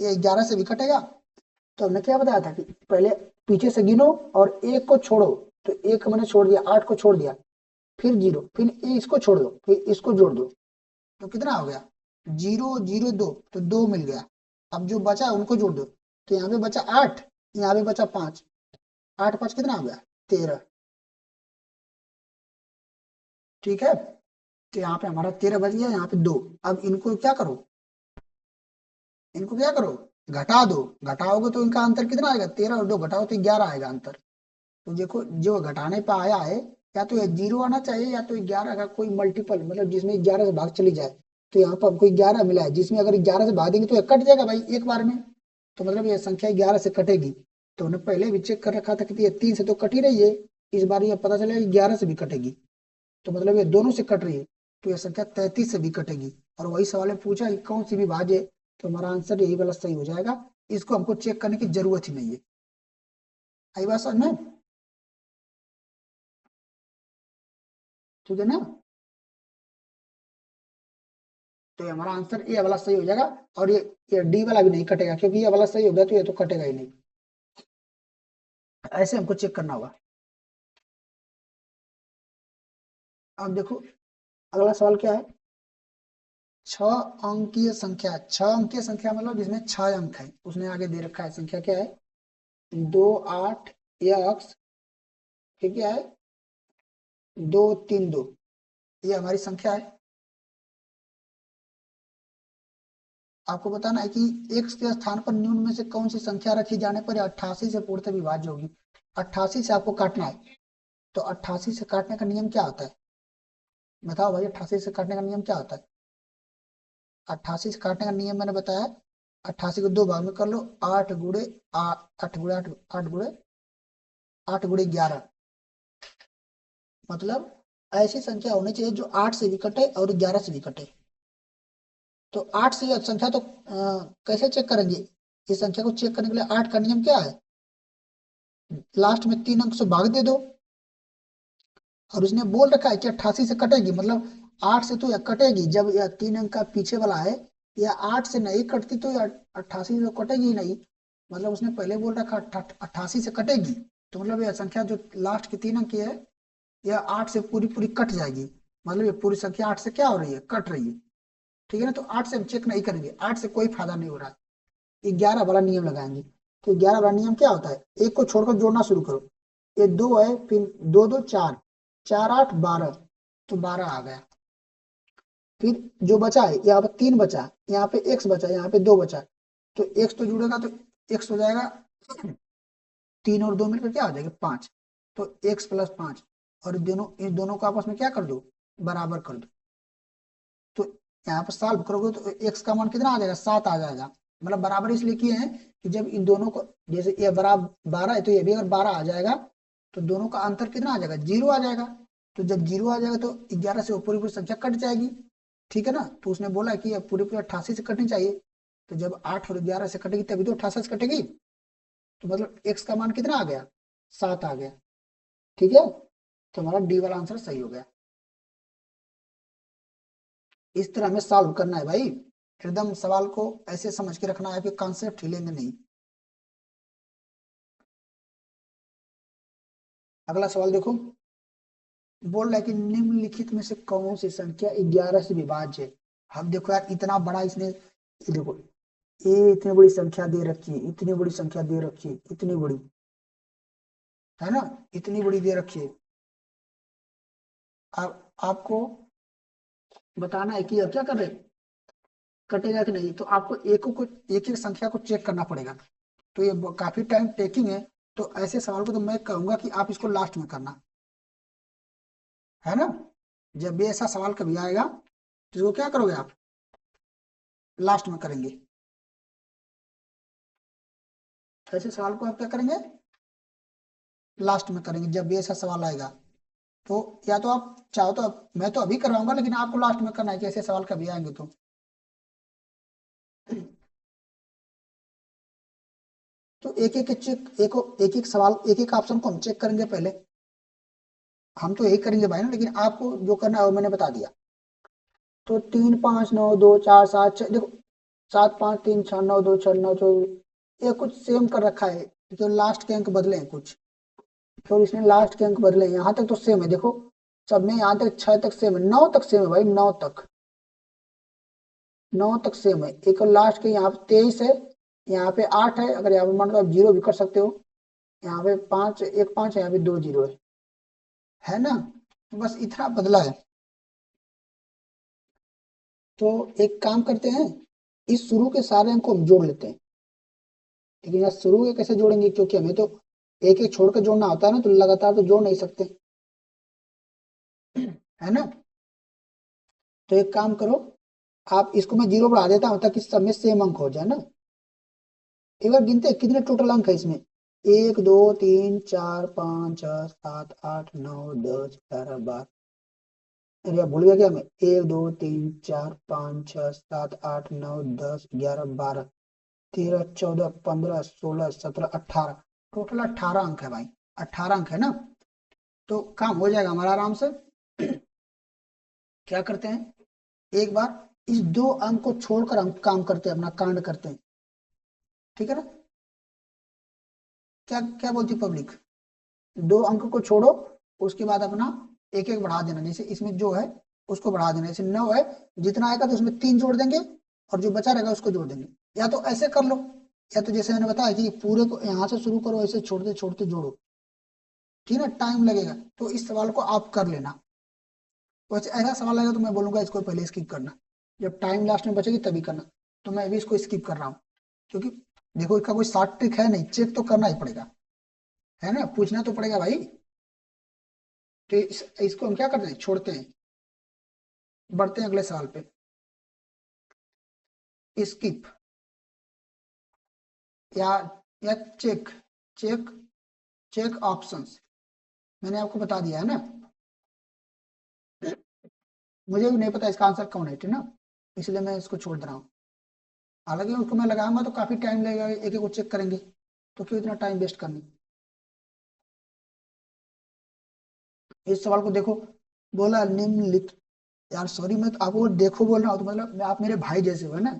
ये 11 से भी कटेगा। तो हमने क्या बताया था कि पहले पीछे से गिनो और एक को छोड़ो। तो एक मैंने छोड़ दिया, 8 को छोड़ दिया, फिर 0, फिर इसको छोड़ दो, फिर इसको जोड़ दो, तो कितना हो गया, 0 0 2, तो 2 मिल गया। अब जो बचा उनको जोड़ दो, तो यहाँ पे बचा 8, यहाँ पे बचा 5, 8 5 कितना हो गया, 13। ठीक है, तो यहाँ पे हमारा 13 बच गया, यहाँ पे 2। अब इनको क्या करो, इनको क्या करो, घटा दो। घटाओगे तो इनका अंतर कितना आएगा, 13 और 2 घटाओ तो 11 आएगा अंतर। तो देखो जो घटाने पे आया है, या तो ये 0 आना चाहिए, या तो 11 का कोई मल्टीपल, मतलब जिसमें 11 से भाग चली जाए। तो यहाँ पर हमको 11 मिला है, जिसमें अगर 11 से भाग देंगे तो ये कट जाएगा भाई एक बार में। तो मतलब ये संख्या 11 से कटेगी। तो हमने पहले भी चेक कर रखा था कि ये 3 से तो कट ही रही है, इस बार ये पता चलेगा कि 11 से भी कटेगी। तो मतलब ये दोनों से कट रही है, तो ये संख्या 33 से भी कटेगी। और वही सवाल में पूछा कि कौन सी भी भाज्य, तो हमारा आंसर यही वाला सही हो जाएगा। इसको हमको चेक करने की जरूरत ही नहीं है। आई बात समझ में, ठीक है ना। तो ये हमारा आंसर ए वाला सही हो जाएगा। और ये डी वाला भी नहीं कटेगा, क्योंकि ये वाला सही हो गया तो ये तो कटेगा ही नहीं। ऐसे हमको चेक करना होगा। अब देखो अगला सवाल क्या है। 6 अंकीय संख्या, 6 अंकीय संख्या मतलब जिसमें 6 अंक है, उसने आगे दे रखा है संख्या क्या है, 2 8 x, फिर क्या है 2 3 2, ये हमारी संख्या है। आपको बताना है कि x के स्थान पर न्यून में से कौन सी संख्या रखी जाने पर 88 से पूर्णतः विभाज्य होगी। 88 से आपको काटना है। तो 88 से काटने का नियम क्या होता है, बताओ भाई, 88 से काटने का नियम क्या होता है। 88 से काटने का नियम मैंने बताया, 88 को 2 भाग में कर लो, 8 गुड़े 8 गुड़े 8 8 गुड़े 8 गुड़े 11, मतलब ऐसी संख्या होनी चाहिए जो 8 से भी कटे और 11 से भी कटे। तो 8 से यह संख्या तो कैसे चेक करेंगे, इस संख्या को चेक करने के लिए 8 का नियम क्या है, लास्ट में 3 अंक से भाग दे दो। और उसने बोल रखा है कि 88 से कटेगी, मतलब 8 से तो यह कटेगी, जब यह 3 अंक का पीछे वाला है, या 8 से नहीं कटती तो यह 88 से तो कटेगी ही नहीं। मतलब उसने पहले बोल रखा 88 से कटेगी, तो मतलब यह संख्या जो लास्ट के 3 अंक की है, यह 8 से पूरी पूरी कट जाएगी। मतलब ये पूरी संख्या 8 से क्या हो रही है, कट रही है। ठीक है ना, तो 8 से हम चेक नहीं करेंगे, 8 से कोई फायदा नहीं हो रहा है। 11 वाला नियम लगाएंगे। तो 11 वाला नियम क्या होता है, एक को छोड़कर जोड़ना शुरू करो। ये 2 है, फिर 2 2 4, 4 8 12, तो 12 आ गया। फिर जो बचा है, यहाँ पे 3 बचा, यहाँ पे x बचा, यहाँ पे 2 बचा, तो x तो जुड़ेगा तो x हो जाएगा 3 और 2 मिलकर क्या हो जाएगा 5, तो x प्लस 5, और इन दोनों को आपस में क्या कर दो, बराबर कर दो। तो यहाँ पर सॉल्व करोगे तो x का मान कितना आ जाएगा, 7 आ जाएगा। मतलब बराबर इसलिए किए हैं कि जब इन दोनों को, जैसे ये बराबर 12 है तो ये भी अगर 12 आ जाएगा, तो दोनों का अंतर कितना आ जाएगा, 0 आ जाएगा। तो जब 0 आ जाएगा तो 11 से पूरी पूरी संख्या कट जाएगी। ठीक है ना, तो उसने बोला कि ये पूरी पूरी 88 से कटनी चाहिए। तो जब 8 और 11 से कटेगी तभी तो 88 से कटेगी। तो मतलब x का मान कितना आ गया, 7 आ गया। ठीक है, तो हमारा डी वाला आंसर सही हो गया। इस तरह हमें सॉल्व करना है भाई। एकदम सवाल को ऐसे समझ के रखना है कि कॉन्सेप्ट हिलेंगे नहीं। अगला सवाल देखो, बोल रहा है कि निम्नलिखित में से कौन सी संख्या 11 से विभाज्य है। हम देखो यार, इतना बड़ा इसने, ये देखो, ये इतनी बड़ी संख्या दे रखी है, इतनी बड़ी संख्या दे रखी है, इतनी बड़ी, है ना, इतनी बड़ी दे रखी है। आपको बताना है कि अब क्या कर रहे हैं, कटेगा कि नहीं। तो आपको एक एक संख्या को चेक करना पड़ेगा। तो ये काफी टाइम टेकिंग है। तो ऐसे सवाल को तो मैं कहूंगा कि आप इसको लास्ट में करना, है ना। जब भी ऐसा सवाल कभी आएगा तो इसको क्या करोगे आप, लास्ट में करेंगे। ऐसे सवाल को आप क्या करेंगे, लास्ट में करेंगे जब भी ऐसा सवाल आएगा। तो या तो आप चाहो तो मैं तो अभी करवाऊंगा, लेकिन आपको लास्ट में करना है कि ऐसे सवाल कभी आएंगे तो। तो एक एक सवाल, एक एक ऑप्शन को हम चेक करेंगे पहले। हम तो यही करेंगे भाई ना, लेकिन आपको जो करना है वो मैंने बता दिया। तो 3 5 9 2 4 7 6, देखो 7 5 3 6 9 2 6 9 4, ये कुछ सेम कर रखा है। जो लास्ट के अंक बदले हैं कुछ, तो इसने लास्ट के अंक बदले हैं। यहाँ तक तो सेम है, देखो सब में यहाँ तक 6 तक सेम है, 9 तक सेम है भाई, 9 तक, 9 तक सेम है। एक और लास्ट के यहाँ पे 23 है, यहाँ पे 8 है। अगर यहाँ पे मान लो आप जीरो भी कर सकते हो, यहाँ पे 5, एक 5 है, यहाँ पे 2 जीरो है ना। तो बस इतना बदला है। तो एक काम करते हैं, इस शुरू के सारे अंक को हम जोड़ लेते हैं। लेकिन यार शुरू के कैसे जोड़ेंगे, क्योंकि हमें तो एक एक छोड़कर जोड़ना होता है ना, तो लगातार तो जोड़ नहीं सकते, है ना। तो एक काम करो, आप इसको मैं जीरो बढ़ा देता हूं ताकि सब में सेम अंक हो जाए ना। एक बार गिनते हैं कितने टोटल अंक है इसमें। 1 2 3 4 5 6 7 8 9 10 11 12। अरे यार, भूल गया क्या मैं, 1 2 3 4 5 6 7 8 9 10 11 12 13 14 15 16 17 टोटल 18 अंक है भाई, 18 अंक है ना। तो काम हो जाएगा हमारा आराम से। क्या करते हैं, एक बार इस दो अंक को छोड़कर हम काम करते हैं, अपना कांड करते हैं, ठीक है ना। क्या क्या बोलती पब्लिक, दो अंक को छोड़ो, उसके बाद अपना एक एक बढ़ा देना। जैसे इसमें जो है उसको बढ़ा देना, जैसे 9 है, जितना आएगा तो उसमें 3 जोड़ देंगे, और जो बचा रहेगा उसको जोड़ देंगे। या तो ऐसे कर लो, या तो जैसे मैंने बताया कि पूरे को यहाँ से शुरू करो, ऐसे छोड़ते छोड़ते जोड़ो, ठीक है ना, टाइम लगेगा। तो इस सवाल को आप कर लेना। वैसे ऐसा सवाल आएगा तो मैं बोलूंगा इसको पहले स्किप करना, जब टाइम लास्ट में बचेगी तभी करना। तो मैं अभी इसको स्किप कर रहा हूँ, क्योंकि देखो इसका कोई शॉर्ट ट्रिक है नहीं, चेक तो करना ही पड़ेगा, है ना, पूछना तो पड़ेगा भाई। तो इसको हम क्या करते हैं, छोड़ते हैं, बढ़ते हैं अगले सवाल पे। स्किप या या चेक, चेक चेक ऑप्शंस, मैंने आपको बता दिया है ना। मुझे भी नहीं पता इसका आंसर कौन है, ठीक ना, इसलिए मैं इसको छोड़ दे रहा हूँ। हालांकि उसको मैं लगाऊंगा तो काफी टाइम लगेगा, एक एक को चेक करेंगे, तो क्यों इतना टाइम वेस्ट करनी। इस सवाल को देखो, बोला निम्नलिखित, यार सॉरी, मैं तो आपको देखो बोल रहा हूँ, तो मतलब आप मेरे भाई जैसे हो, है ना।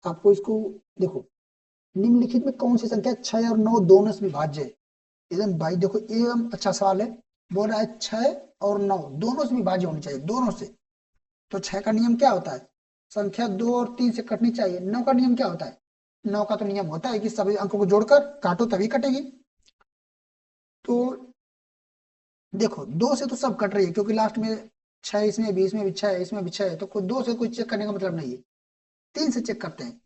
आपको इसको देखो, निम्नलिखित में कौन सी संख्या 6 और 9 दोनों से विभाज्य है। एकदम भाई देखो, एकदम अच्छा सवाल है। बोल रहा है 6 और 9 दोनों से विभाज्य होनी चाहिए, दोनों से। तो 6 का नियम क्या होता है, संख्या 2 और 3 से कटनी चाहिए। 9 का नियम क्या होता है, 9 का तो नियम होता है कि सभी अंकों को जोड़कर काटो तभी कटेगी। तो देखो, 2 से तो सब कट रही है, क्योंकि लास्ट में 6, इसमें भी, इसमें भी 6 है, इसमें भी 6 है, तो कोई 2 से कोई चेक करने का मतलब नहीं है। 3 से चेक करते हैं,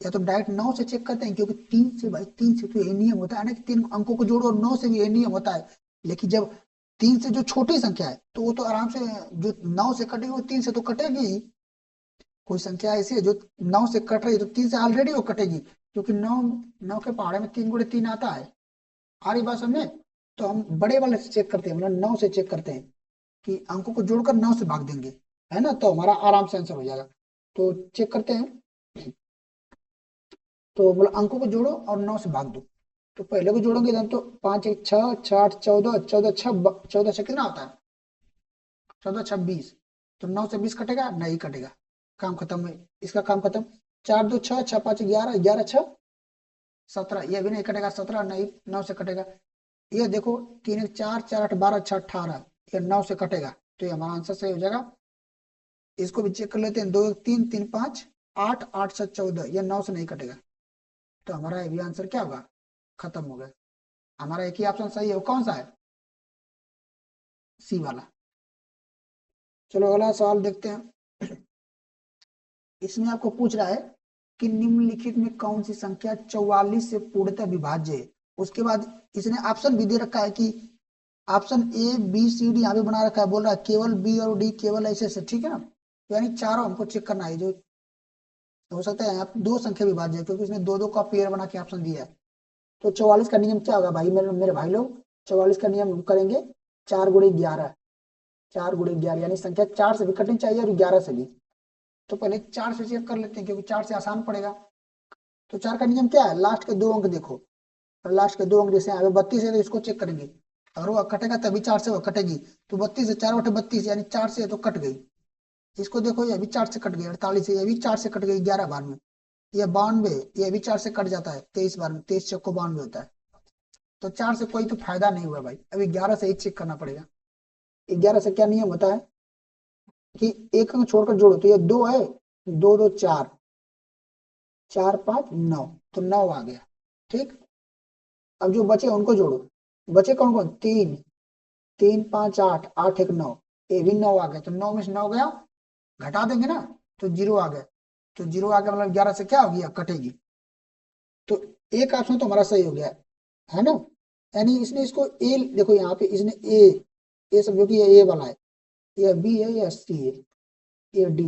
या तो डायरेक्ट 9 से चेक करते हैं, क्योंकि 3 से भाई, 3 से तो यही नियम होता है ना कि 3 अंकों को जोड़ो, और 9 से भी यही नियम होता है। लेकिन जब 3 से जो छोटी संख्या है तो वो तो आराम से, जो 9 से कटेगी वो 3 से तो कटेगी ही। कोई संख्या ऐसी है जो 9 से कट रही है तो 3 से ऑलरेडी वो कटेगी, क्योंकि 9, 9 के पहाड़े में 3 गुणे 3 आता है। आ रही बात समझे। तो हम बड़े वाले से चेक करते हैं, मतलब 9 से चेक करते हैं, कि अंकों को जोड़कर 9 से भाग देंगे, है ना, तो हमारा आराम से आंसर हो जाएगा। तो चेक करते हैं। तो बोला अंकों को जोड़ो और 9 से भाग दो। तो पहले को जोड़ोगे तो हम तो 5 1 6 6 8 14 14 6 14 6 कितना होता है, 14 26, तो 9 से 20 कटेगा, नहीं कटेगा, काम खत्म है, इसका काम खत्म। 4 2 6, 6 5 11, 11 6 17, ये भी नहीं कटेगा, 17 नहीं 9 से कटेगा। ये देखो 3 1 4, 4 8 12, 6 18, ये 9 से कटेगा, तो ये हमारा आंसर सही हो जाएगा। इसको भी चेक कर लेते हैं, 2 1 3 3 5 8 8 7 14, ये 9 से नहीं कटेगा, तो हमारा ये भी आंसर क्या होगा, खत्म हो गया। हमारा एक ही ऑप्शन सही है, वो कौन सा है, सी वाला। चलो अगला सवाल देखते हैं। इसमें आपको पूछ रहा है कि निम्नलिखित में कौन सी संख्या 44 से पूर्णतः विभाज्य है। उसके बाद इसने ऑप्शन भी दे रखा है कि option A B C D यहाँ पे बना रखा है, बोल रहा है केवल बी और डी, केवल ऐसे ऐसे, ठीक है ना, यानी चारों हमको चेक करना है। जो हो सकता है यहाँ पे दो संख्या विभाज्य है, क्योंकि इसने दो दो का पेयर बना के ऑप्शन दिया है। तो 44 का नियम क्या होगा भाई, मेरे मेरे भाई लोग, 44 का नियम हम करेंगे 4 गुणे 11, 4 गुणे 11, यानी संख्या 4 से भी कटनी चाहिए और 11 से भी। तो पहले 4 से चेक कर लेते हैं, क्योंकि 4 से आसान पड़ेगा। तो 4 का नियम क्या है, लास्ट के दो अंक देखो, और लास्ट के दो अंक जैसे यहाँ पे 32 है तो इसको चेक करेंगे, अगर वो कटेगा तभी 4 से वो कटेगी, तो 32 से 4 बटे 32, यानी 4 से तो कट गई। इसको देखो, ये भी 4 से कट गई, 48 है, ये भी 4 से कट गई 11 बार में। ये 92, ये भी 4 से कट जाता है 23 बार में, 23 चौको 92 होता है। तो 4 से कोई तो फायदा नहीं हुआ भाई, अभी 11 से ही चेक करना पड़ेगा। 11 से क्या नियम होता है कि एक अंक छोड़कर जोड़ो, तो ये 2 है, 2 2 4, 4 5 9, तो 9 आ गया, ठीक। अब जो बचे उनको जोड़ो, बचे कौन कौन, 3 3 5 8, 8 1 9, ये भी 9 आ गया, तो 9 में से 9 गया, घटा देंगे ना, तो 0 आ गया। तो 0 आ गया मतलब 11 से क्या होगी, कटेगी। तो एक ऑप्शन तो हमारा सही हो गया है ना, यानी इसने इसको ए, देखो यहाँ पे इसने ए समझो कि ये ए वाला है, ये बी है, ये सी है, ये डी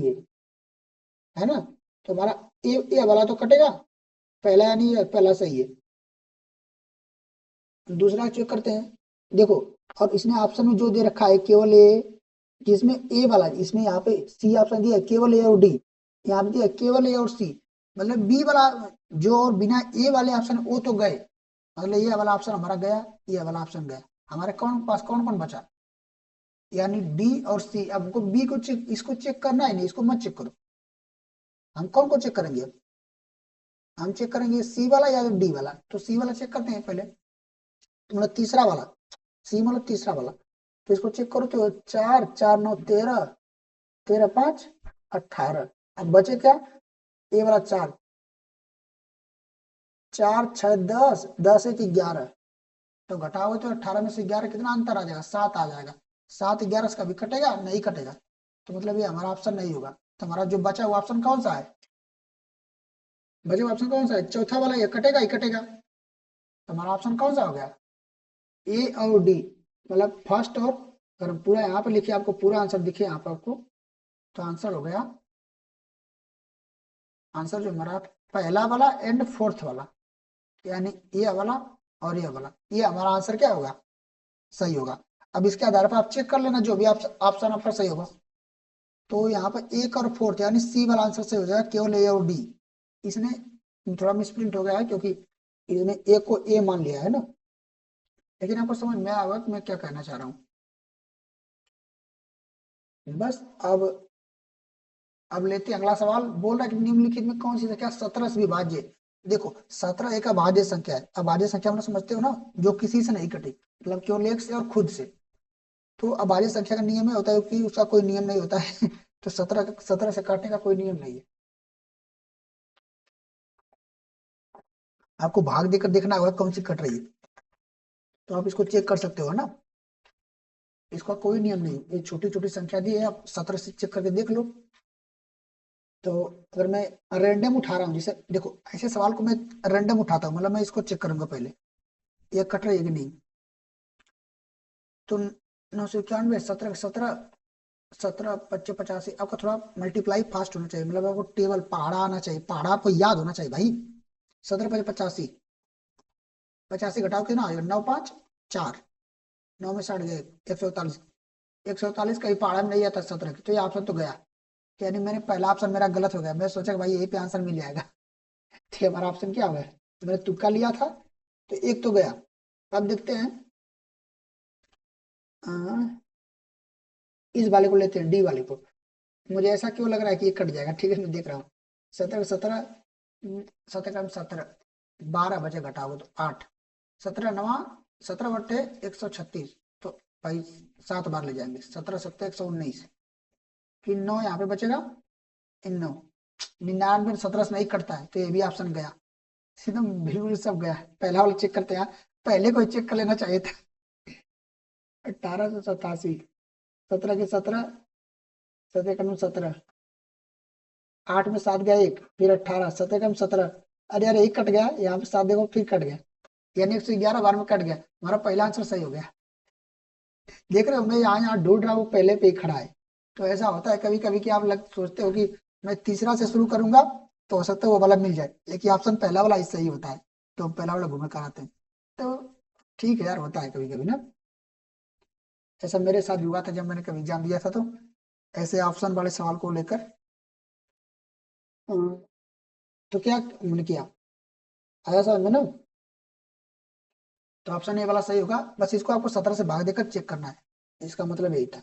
है ना। तो हमारा ए वाला तो कटेगा, पहला यानी पहला सही है। दूसरा चेक करते हैं, देखो, और इसने ऑप्शन में जो दे रखा है केवल ए, जिसमें ए वाला, इसमें यहाँ पे सी ऑप्शन दिया है केवल ए और डी, यहाँ पे दिया है केवल ए और सी, मतलब बी वाला जो और बिना ए वाले ऑप्शन वो तो गए, मतलब ये वाला ऑप्शन हमारा गया, ये वाला ऑप्शन गया, हमारे कौन पास कौन कौन बचा, यानी डी और सी। अब हमको बी को चेक, इसको चेक करना है नहीं, इसको मत चेक करो, हम कौन को चेक करेंगे, हम चेक करेंगे सी वाला या डी वाला। तो सी वाला चेक करते हैं पहले, तो मतलब तीसरा वाला, सी मतलब तीसरा वाला, तो इसको चेक करो, तो 4 4 9 13, 13 5 18, अब बचे क्या, ए वाला 4, 4 6 10, 10 1 11, तो घटाओ तो 18 में से 11 कितना अंतर आ जाएगा, 7 आ जाएगा, 7 11 से कभी कटेगा नहीं कटेगा, तो मतलब ये हमारा ऑप्शन नहीं होगा। तो हमारा जो बचा हुआ ऑप्शन कौन सा है, बचे हुआ ऑप्शन कौन सा है, चौथा वाला, ये कटेगा ही कटेगा, तो हमारा ऑप्शन कौन सा हो गया, ए और डी, मतलब फर्स्ट और, अगर पूरा यहाँ पे लिखिए, आपको पूरा आंसर दिखे यहाँ पे आपको, तो आंसर हो गया, आंसर जो हमारा पहला वाला एंड फोर्थ वाला, यानी ये वाला और ये वाला, ये हमारा आंसर क्या होगा, सही होगा। अब इसके आधार पर आप चेक कर लेना, जो भी ऑप्शन आपका सही होगा। तो यहाँ पर एक और फोर्थ यानी सी वाला आंसर सही हो जाएगा, केवल ए और डी। इसने थोड़ा मिसप्रिंट हो गया है, क्योंकि इसने ए को ए मान लिया है ना, लेकिन आपको समझ में आएगा कि मैं क्या कहना चाह रहा हूँ। बस अब लेते हैं अगला सवाल। बोल रहा है कि निम्नलिखित में कौन सी संख्या 17 से विभाज्य है। देखो 17 एक अभाज्य संख्या है, अभाज्य संख्या मतलब समझते हो ना, जो किसी से नहीं कटी, मतलब केवल एक से और खुद से। तो अभाज्य संख्या का नियम है होता है कि उसका कोई नियम नहीं होता है। तो 17 से काटने का कोई नियम नहीं है, आपको भाग देकर देखना होगा कौन सी कट रही है, तो आप इसको चेक कर सकते हो ना, इसका कोई नियम नहीं, ये छोटी छोटी संख्या दी है, आप 17 से चेक करके देख लो। तो अगर मैं रैंडम उठा रहा हूँ, जैसे देखो ऐसे सवाल को मैं रैंडम उठाता हूँ, मतलब मैं इसको चेक करूंगा पहले ये कट रही है कि नहीं। तो 991, 17 17, 17 25 85, आपका थोड़ा मल्टीप्लाई फास्ट होना चाहिए, मतलब आपको टेबल पहाड़ा आना चाहिए, पहाड़ा आपको याद होना चाहिए भाई। 17 5 85, 85 घटाओ कितना आ जाएगा, 9 5 4, 9 में 60 गए, 148, 148 कहीं पहाड़ा में नहीं आता 17 की, तो ये ऑप्शन तो गया, यानी मैंने पहला ऑप्शन मेरा गलत हो गया, मैं सोचा कि भाई यही पे आंसर मिल जाएगा। ठीक है, हमारा ऑप्शन क्या हो गया, तो मैंने तुक्का लिया था, तो एक तो गया। अब देखते हैं, अ, इस वाले को लेते हैं, डी वाले को। मुझे ऐसा क्यों लग रहा है कि ये कट जाएगा, ठीक है मैं देख रहा हूँ। 17 17 12 बचे घटाओगे तो 8, 17 9 17/136, तो भाई 7 बार ले जाएंगे, 17 7 119, फिर 9 यहाँ पे बचेगा, इन 9 99 17 से नहीं कटता है, तो ये भी ऑप्शन गया, सीधा बिल्कुल सब गया। पहला वाला चेक करते हैं, पहले कोई चेक कर लेना चाहिए था। 1887, 17 के 17, 17 8 में 7 गया एक, फिर 18, 17 अरे अरे एक कट गया यहाँ पे, 7 देखो फिर कट गया, यानी 111 बार में कट गया। हमारा पहला आंसर सही हो गया। देख रहे हो, मैं यहाँ यहाँ ढूंढ रहा हूँ, पहले पे ही खड़ा है। तो ऐसा होता है कभी कभी कि आप सोचते हो कि मैं तीसरा से शुरू करूंगा तो हो सकता है वो वाला मिल जाए, लेकिन ऑप्शन पहला वाला ही सही होता है, तो पहला वाला घूमे कराते हैं। तो ठीक है यार, होता है कभी कभी ना। ऐसा मेरे साथ भी हुआ था जब मैंने कभी एग्जाम दिया था, तो ऐसे ऑप्शन वाले सवाल को लेकर तो क्या मैंने किया, आया समझ में ना। तो ऑप्शन ए वाला सही होगा, बस इसको आपको 17 से भाग देकर चेक करना है, इसका मतलब यही था।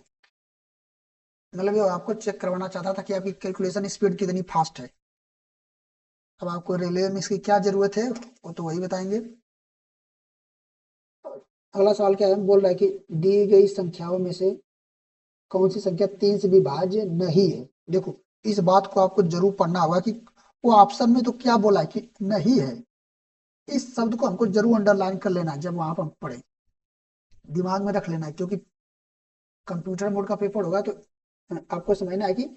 मतलब ये आपको चेक करवाना चाहता था कि आपकी कैलकुलेशन स्पीड कितनी फास्ट है। अब आपको रेलवे में इसकी क्या जरूरत है वो तो वही बताएंगे। अगला सवाल क्या है, बोल रहा है कि दी गई संख्याओं में से कौन सी संख्या 3 से विभाज्य नहीं है। देखो, इस बात को आपको जरूर पढ़ना होगा कि वो ऑप्शन में तो क्या बोला है कि नहीं है, इस शब्द को हमको जरूर अंडरलाइन कर लेना है जब वहां पर हम पढ़े, दिमाग में रख लेना है, क्योंकि कंप्यूटर मोड का पेपर होगा तो आपको समझना है कि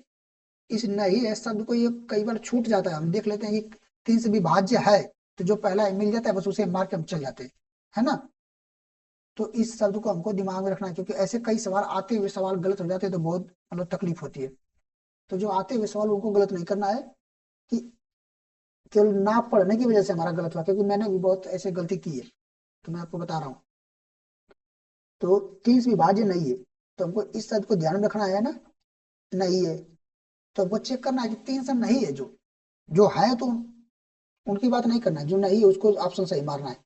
इस नहीं है शब्द को ये कई बार छूट जाता है। हम देख लेते हैं कि 3 से विभाज्य है, तो जो पहला है मिल जाता है, बस उसे मार के हम चल जाते हैं, है ना। तो इस शब्द को हमको दिमाग में रखना है, क्योंकि ऐसे कई सवाल आते हुए सवाल गलत हो जाते हैं तो बहुत मतलब तकलीफ होती है। तो जो आते हुए सवाल उनको गलत नहीं करना है कि केवल ना पढ़ने की वजह से हमारा गलत हुआ, क्योंकि मैंने भी बहुत ऐसे गलती की है, तो मैं आपको बता रहा हूँ। तो 3 से विभाज्य नहीं है, तो हमको इस शब्द को ध्यान में रखना है ना, नहीं है, तो हमको चेक करना है कि 3 से नहीं है, जो जो है तो उनकी बात नहीं करना है, जो नहीं है उसको ऑप्शन सही मारना है।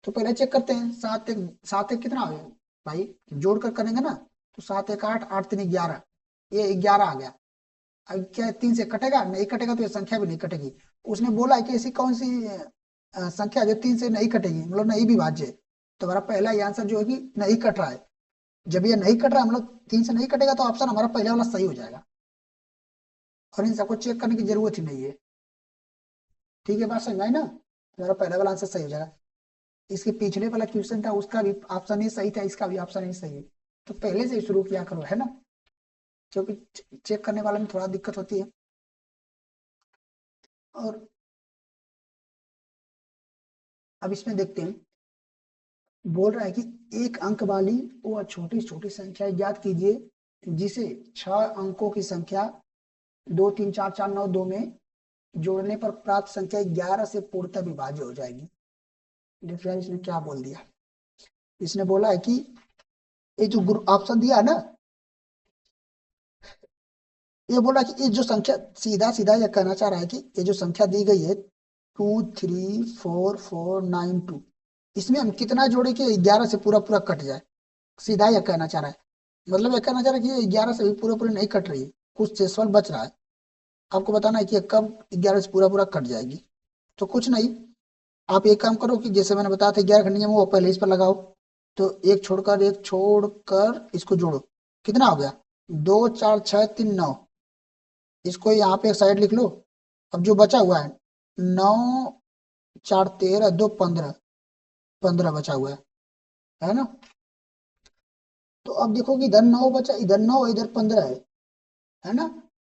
तो पहले चेक करते हैं, 7 1 कितना हो गया भाई, जोड़ कर करेंगे ना, तो 7 1 8, 8 3 11, ये 11 आ गया। अब क्या 3 से कटेगा, नहीं कटेगा, तो ये संख्या भी नहीं कटेगी। उसने बोला है कि ऐसी कौन सी संख्या जो 3 से नहीं कटेगी, मतलब नहीं विभाज्य है। तो हमारा पहला आंसर जो है कि नहीं कट रहा है। जब ये नहीं कट रहा है, मतलब 3 से नहीं कटेगा, तो ऑप्शन हमारा पहला वाला सही हो जाएगा, और इन सबको चेक करने की जरूरत ही नहीं है। ठीक है, बात समझ में आई ना, हमारा पहला वाला आंसर सही हो जाएगा। इसके पिछले वाला क्वेश्चन था, उसका भी ऑप्शन ही सही था, इसका भी ऑप्शन ही सही है। तो पहले से ही शुरू किया करो, है ना, क्योंकि चेक करने वाले में थोड़ा दिक्कत होती है। और अब इसमें देखते हैं, बोल रहा है कि एक अंक वाली वह छोटी छोटी संख्या ज्ञात कीजिए जिसे 6 अंकों की संख्या 2 3 4 4 9 2 में जोड़ने पर प्राप्त संख्या 11 से पूर्णतः विभाज्य हो जाएगी। देखिए यार, इसने क्या बोल दिया। इसने बोला है कि ये जो ऑप्शन दिया है ना, ये बोला कि ये जो संख्या, सीधा सीधा ये कहना चाह रहा है कि ये जो संख्या दी गई है 2 3 4 4 9 2, इसमें हम कितना जोड़े कि 11 से पूरा पूरा कट जाए। सीधा यह कहना चाह रहा है, मतलब यह कहना चाह रहा है कि ये 11 से भी पूरा पूरी नहीं कट रही है, कुछ शेषफल बच रहा है। आपको बताना है कि ये कब 11 से पूरा पूरा कट जाएगी। तो कुछ नहीं, आप एक काम करो कि जैसे मैंने बताया था 11 का नियम, वो पहले इस पर लगाओ। तो एक छोड़कर इसको जोड़ो, कितना हो गया, 2 4 6 3 9, इसको यहाँ पे एक साइड लिख लो। अब जो बचा हुआ है 9 4 13 2 15, 15 बचा हुआ है ना। तो अब देखो कि इधर 9 बचा, इधर 9, इधर 15 है ना।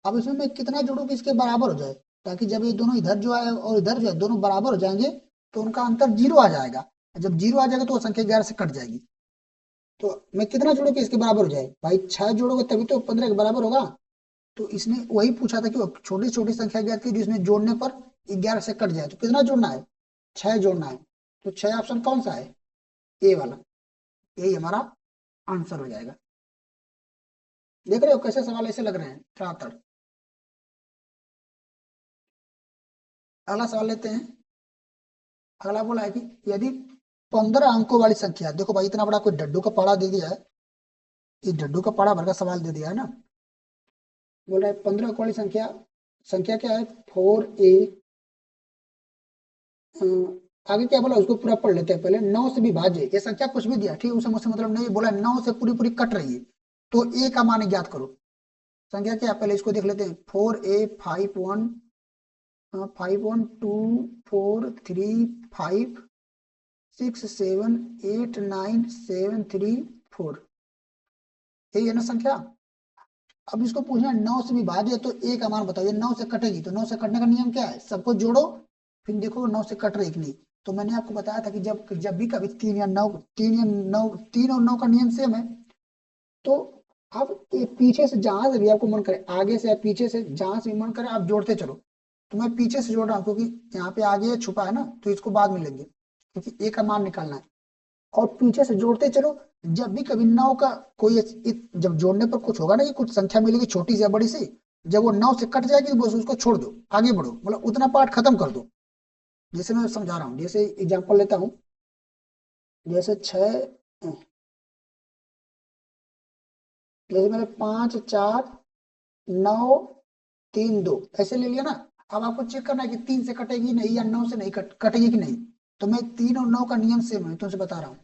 अब इसमें मैं कितना जोड़ू कि इसके बराबर हो जाए, ताकि जब ये दोनों इधर जो है और इधर जो है दोनों बराबर हो जाएंगे, तो उनका अंतर 0 आ जाएगा। जब 0 आ जाएगा तो वो संख्या 11 से कट जाएगी। तो मैं कितना जोड़ू कि इसके बराबर हो जाए, भाई 6 जोड़ोगे तभी तो 15 के बराबर होगा। तो इसने वही पूछा था कि वो छोटी छोटी संख्या ज्ञात की जिसमें जोड़ने पर 11 से कट जाए, तो कितना जोड़ना है, 6 जोड़ना है। तो 6 ऑप्शन कौन सा है, ए वाला, यही हमारा आंसर हो जाएगा। देख रहे हो कैसे सवाल ऐसे लग रहे हैं तड़ातड़। अगला सवाल लेते हैं। अगला बोला है कि यदि 15 अंकों वाली संख्या, देखो भाई इतना बड़ा कोई डड्डू का पाड़ा दे दिया है, ये डड्डू का पाड़ा भर का सवाल दे दिया है ना। बोल रहा है 15 अंक वाली संख्या, संख्या क्या है 4a, आगे क्या बोला उसको पूरा पढ़ लेते हैं पहले। 9 से विभाज्य, ये संख्या कुछ भी दिया ठीक है, उसे मुझसे मतलब नहीं, बोला 9 से पूरी पूरी कट रही है, तो a का मान ज्ञात करो। संख्या क्या है पहले इसको देख लेते हैं। 4a 5 1 5 1 2 4 3 5 6 7 8 9 7 3 4, यही है ना संख्या। अब इसको पूछना 9 से विभाज्य, तो a का मान बताओ। ये 9 से कटेगी, तो 9 से कटने का नियम क्या है, सबको जोड़ो फिर देखो 9 से कट रही कि नहीं। तो मैंने आपको बताया था कि जब जब भी कभी 3 या 9 3 और 9 का नियम सेम है, तो आप पीछे से जहां से भी आपको मन करे, आगे से या पीछे से जहां से भी मन करे आप जोड़ते चलो। तो मैं पीछे से जोड़ रहा हूँ क्योंकि यहाँ पे आगे छुपा है ना, तो इसको बाद में लेंगे क्योंकि a का मान निकालना है। और पीछे से जोड़ते चलो, जब भी कभी 9 का कोई जब जोड़ने पर कुछ होगा ना कि कुछ संख्या मिलेगी छोटी सी या बड़ी सी, जब वो 9 से कट जाएगी तो बस उसको छोड़ दो, आगे बढ़ो, मतलब उतना पार्ट खत्म कर दो। जैसे मैं समझा रहा हूँ, जैसे एग्जांपल लेता हूँ, जैसे 6, जैसे मैंने 5 4 9 3 2 ऐसे ले लिया ना। अब आपको चेक करना है कि 3 से कटेगी नहीं या 9 से नहीं कटेगी कि नहीं। तो मैं 3 और 9 का नियम सेम है तुमसे बता रहा हूँ।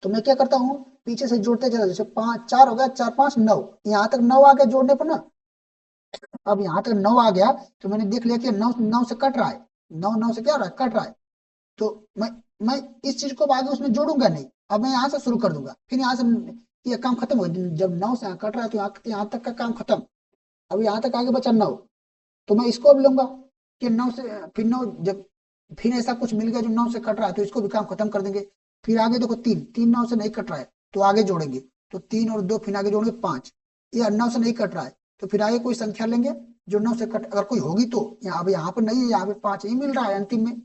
तो मैं क्या करता हूँ, पीछे से जोड़ते चला, जैसे 5 4 हो गया, 4 5 9, यहाँ तक 9 आ गया जोड़ने पर ना। अब यहाँ तक 9 आ गया, तो मैंने देख लिया कि 9 9 से कट रहा है, 9 9 से क्या हो रहा है, कट रहा है। तो मैं इस चीज को अब आगे उसमें जोड़ूंगा नहीं, अब मैं यहाँ से शुरू कर दूंगा, फिर यहाँ से ये काम खत्म हो। जब 9 से यहाँ कट रहा है तो यहाँ तक का काम खत्म। अब यहाँ तक आगे बचा 9, तो मैं इसको अब लूंगा कि 9 से, फिर 9 जब फिर ऐसा कुछ मिल गया जो 9 से कट रहा है तो इसको भी काम खत्म कर देंगे। फिर आगे देखो 3 3 9 से नहीं कट रहा है तो आगे जोड़ेंगे, तो 3 और 2 फिर आगे जोड़ेंगे 5। ये 9 से नहीं कट रहा है तो फिर आगे कोई संख्या लेंगे जो 9 से कट, अगर कोई होगी तो। यहाँ पर नहीं है, यहाँ पे 5 ही मिल रहा है अंतिम में,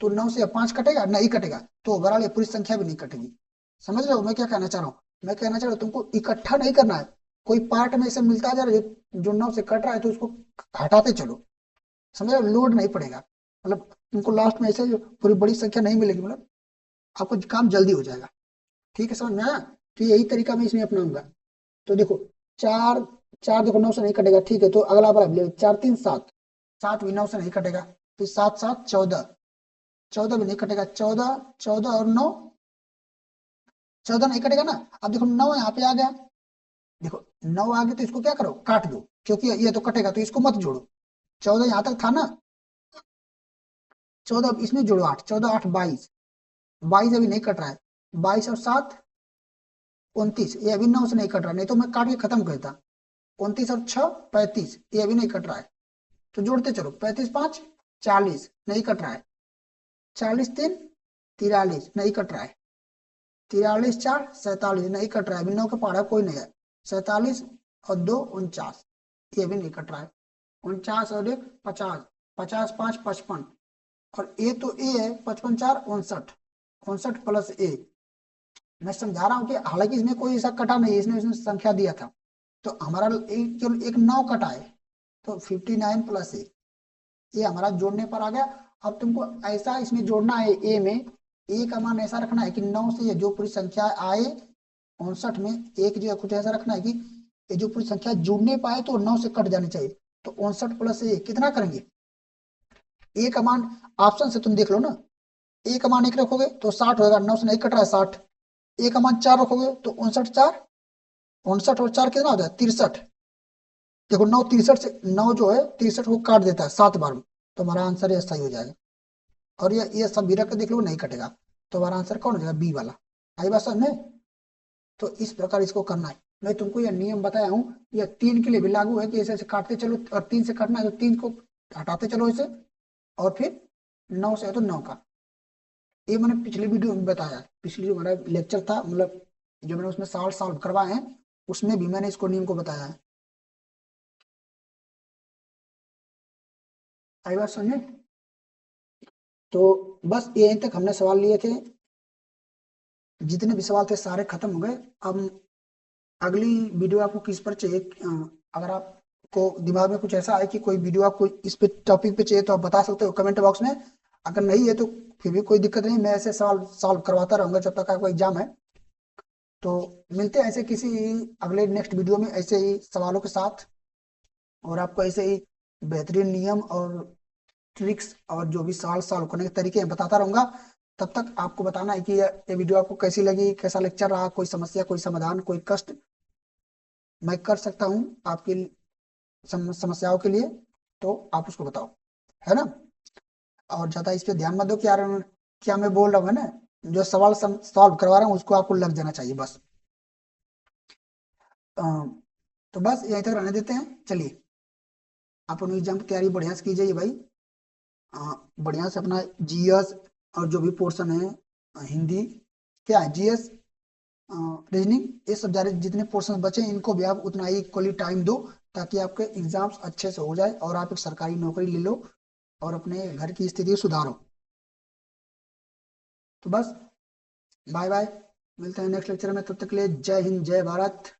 तो 9 से 5 कटेगा नहीं कटेगा, तो ओवरऑल ये पूरी संख्या भी नहीं कटेगी। समझ रहे हो मैं क्या कहना चाह रहा हूँ। मैं कहना चाह रहा हूँ तुमको इकट्ठा नहीं करना है, कोई पार्ट में ऐसे मिलता जा रहा है जो 9 से कट रहा है तो उसको हटाते चलो। समझ रहे हो, लोड नहीं पड़ेगा, मतलब तुमको लास्ट में ऐसे पूरी बड़ी संख्या नहीं मिलेगी, मतलब आपको काम जल्दी हो जाएगा। ठीक है, समझ में आया। तो यही तरीका मैं इसमें अपनाऊंगा। तो देखो 4 4 देखो 9 से नहीं कटेगा, ठीक है, तो अगला बार 4 3 7, 7 भी 9 से नहीं कटेगा। फिर 7 7 14, 14 भी नहीं कटेगा, 14 14 और 9 14 नहीं कटेगा ना। अब देखो 9 यहाँ पे आ गया, देखो 9 आ गया तो इसको क्या करो, काट दो, क्योंकि ये तो कटेगा तो इसको मत जोड़ो। 14 यहाँ तक था ना, 14 इसमें जोड़ो 8, 14 8 22, 22 अभी नहीं कट रहा है, 22 और 7 29, ये अभी 9 से नहीं कट रहा, नहीं तो मैं काट के खत्म करता। 29 और 6 35, ये अभी नहीं कट रहा है, तो जोड़ते चलो 35 5 40 नहीं कट रहा है, 40 3 43 नहीं कट रहा है, 43 4 47 नहीं कट रहा है, अभी 9 का पहाड़ा कोई नहीं है, 47 और 2 49, ये भी नहीं कट रहा है, 49 और 1 50, 50 5 55, और ए तो ए है, 55 4 59, 59 प्लस ए। मैं समझा रहा हूँ कि हालांकि इसमें कोई ऐसा कटा नहीं है, इसने इसमें संख्या दिया था, तो हमारा केवल एक 9 कटा है, तो 59 प्लस ए, ये हमारा जोड़ने पर आ गया। अब तुमको ऐसा इसमें जोड़ना है, ए में ए का मान ऐसा रखना है कि 9 से ये जो पूरी संख्या आए 59 में, एक जगह कुछ ऐसा रखना है कि ये जो पूरी संख्या जुड़ने पाए तो 9 से कट जानी चाहिए। तो 59 प्लस ए कितना करेंगे, ए का मान ऑप्शन से तुम देख लो ना, ए का मान 1 रखोगे तो 60 होगा, 9 से नहीं कट रहा है 60। ए का मान 4 रखोगे तो 59 4, 59 और 4 कितना होता है 63। देखो 9 63 से 9 जो है 63 को काट देता है 7 बार में, तो हमारा आंसर ये सही हो जाएगा। और ये सब भी रख के देख लो नहीं कटेगा, तो हमारा आंसर कौन हो जाएगा, बी वाला। आई बात समझ में। तो इस प्रकार इसको करना है। मैं तुमको यह नियम बताया हूँ, यह 3 के लिए भी लागू है कि ऐसे ऐसे काटते चलो, और 3 से काटना है तो 3 को हटाते चलो इसे, और फिर 9 से है तो 9 का। ये मैंने पिछली वीडियो में बताया, पिछली जो हमारा लेक्चर था, मतलब जो मैंने उसमें सवाल सॉल्व करवाए हैं, उसमें भी मैंने इसको नियम को बताया है। आई बात समझे। तो बस यहीं तक हमने सवाल लिए थे, जितने भी सवाल थे सारे खत्म हो गए। अब अगली वीडियो आपको किस पर चाहिए, अगर आपको दिमाग में कुछ ऐसा है कि कोई वीडियो आपको इस पे टॉपिक पे चाहिए तो आप बता सकते हो कमेंट बॉक्स में। अगर नहीं है तो फिर भी कोई दिक्कत नहीं, मैं ऐसे सवाल सॉल्व करवाता रहूंगा जब तक आपका एग्जाम है। तो मिलते हैं ऐसे किसी अगले नेक्स्ट वीडियो में ऐसे ही सवालों के साथ। और आपको ऐसे ही बेहतरीन नियम और ट्रिक्स और जो भी सवाल सॉल्व करने के तरीके हैं बताता रहूंगा। तब तक आपको बताना है कि ये वीडियो आपको कैसी लगी, कैसा लेक्चर रहा, कोई समस्या, कोई समाधान, कोई कष्ट मैं कर सकता हूँ आपकी समस्याओं के लिए, तो आप उसको बताओ, है ना। और ज्यादा इस पे ध्यान मत दो कि यार क्या मैं बोल रहा हूँ, है ना। जो सवाल सॉल्व करवा रहा हूँ उसको आपको लग जाना चाहिए बस। अ, तो बस यहीं तक रहने देते हैं, चलिए। आप अपनी एग्जाम की तैयारी बढ़िया से कीजिए भाई। बढ़िया से अपना जीएस और जो भी पोर्शन है, हिंदी, क्या है, जीएस, रीजनिंग, ये सब जितने पोर्शन बचे हैं, इनको भी आप उतना ही इक्वली टाइम दो, ताकि आपके एग्जाम्स अच्छे से हो जाए और आप एक सरकारी नौकरी ले लो और अपने घर की स्थिति सुधारो। तो बस, बाय बाय, मिलते हैं नेक्स्ट लेक्चर में, तब तक के लिए जय हिंद, जय भारत।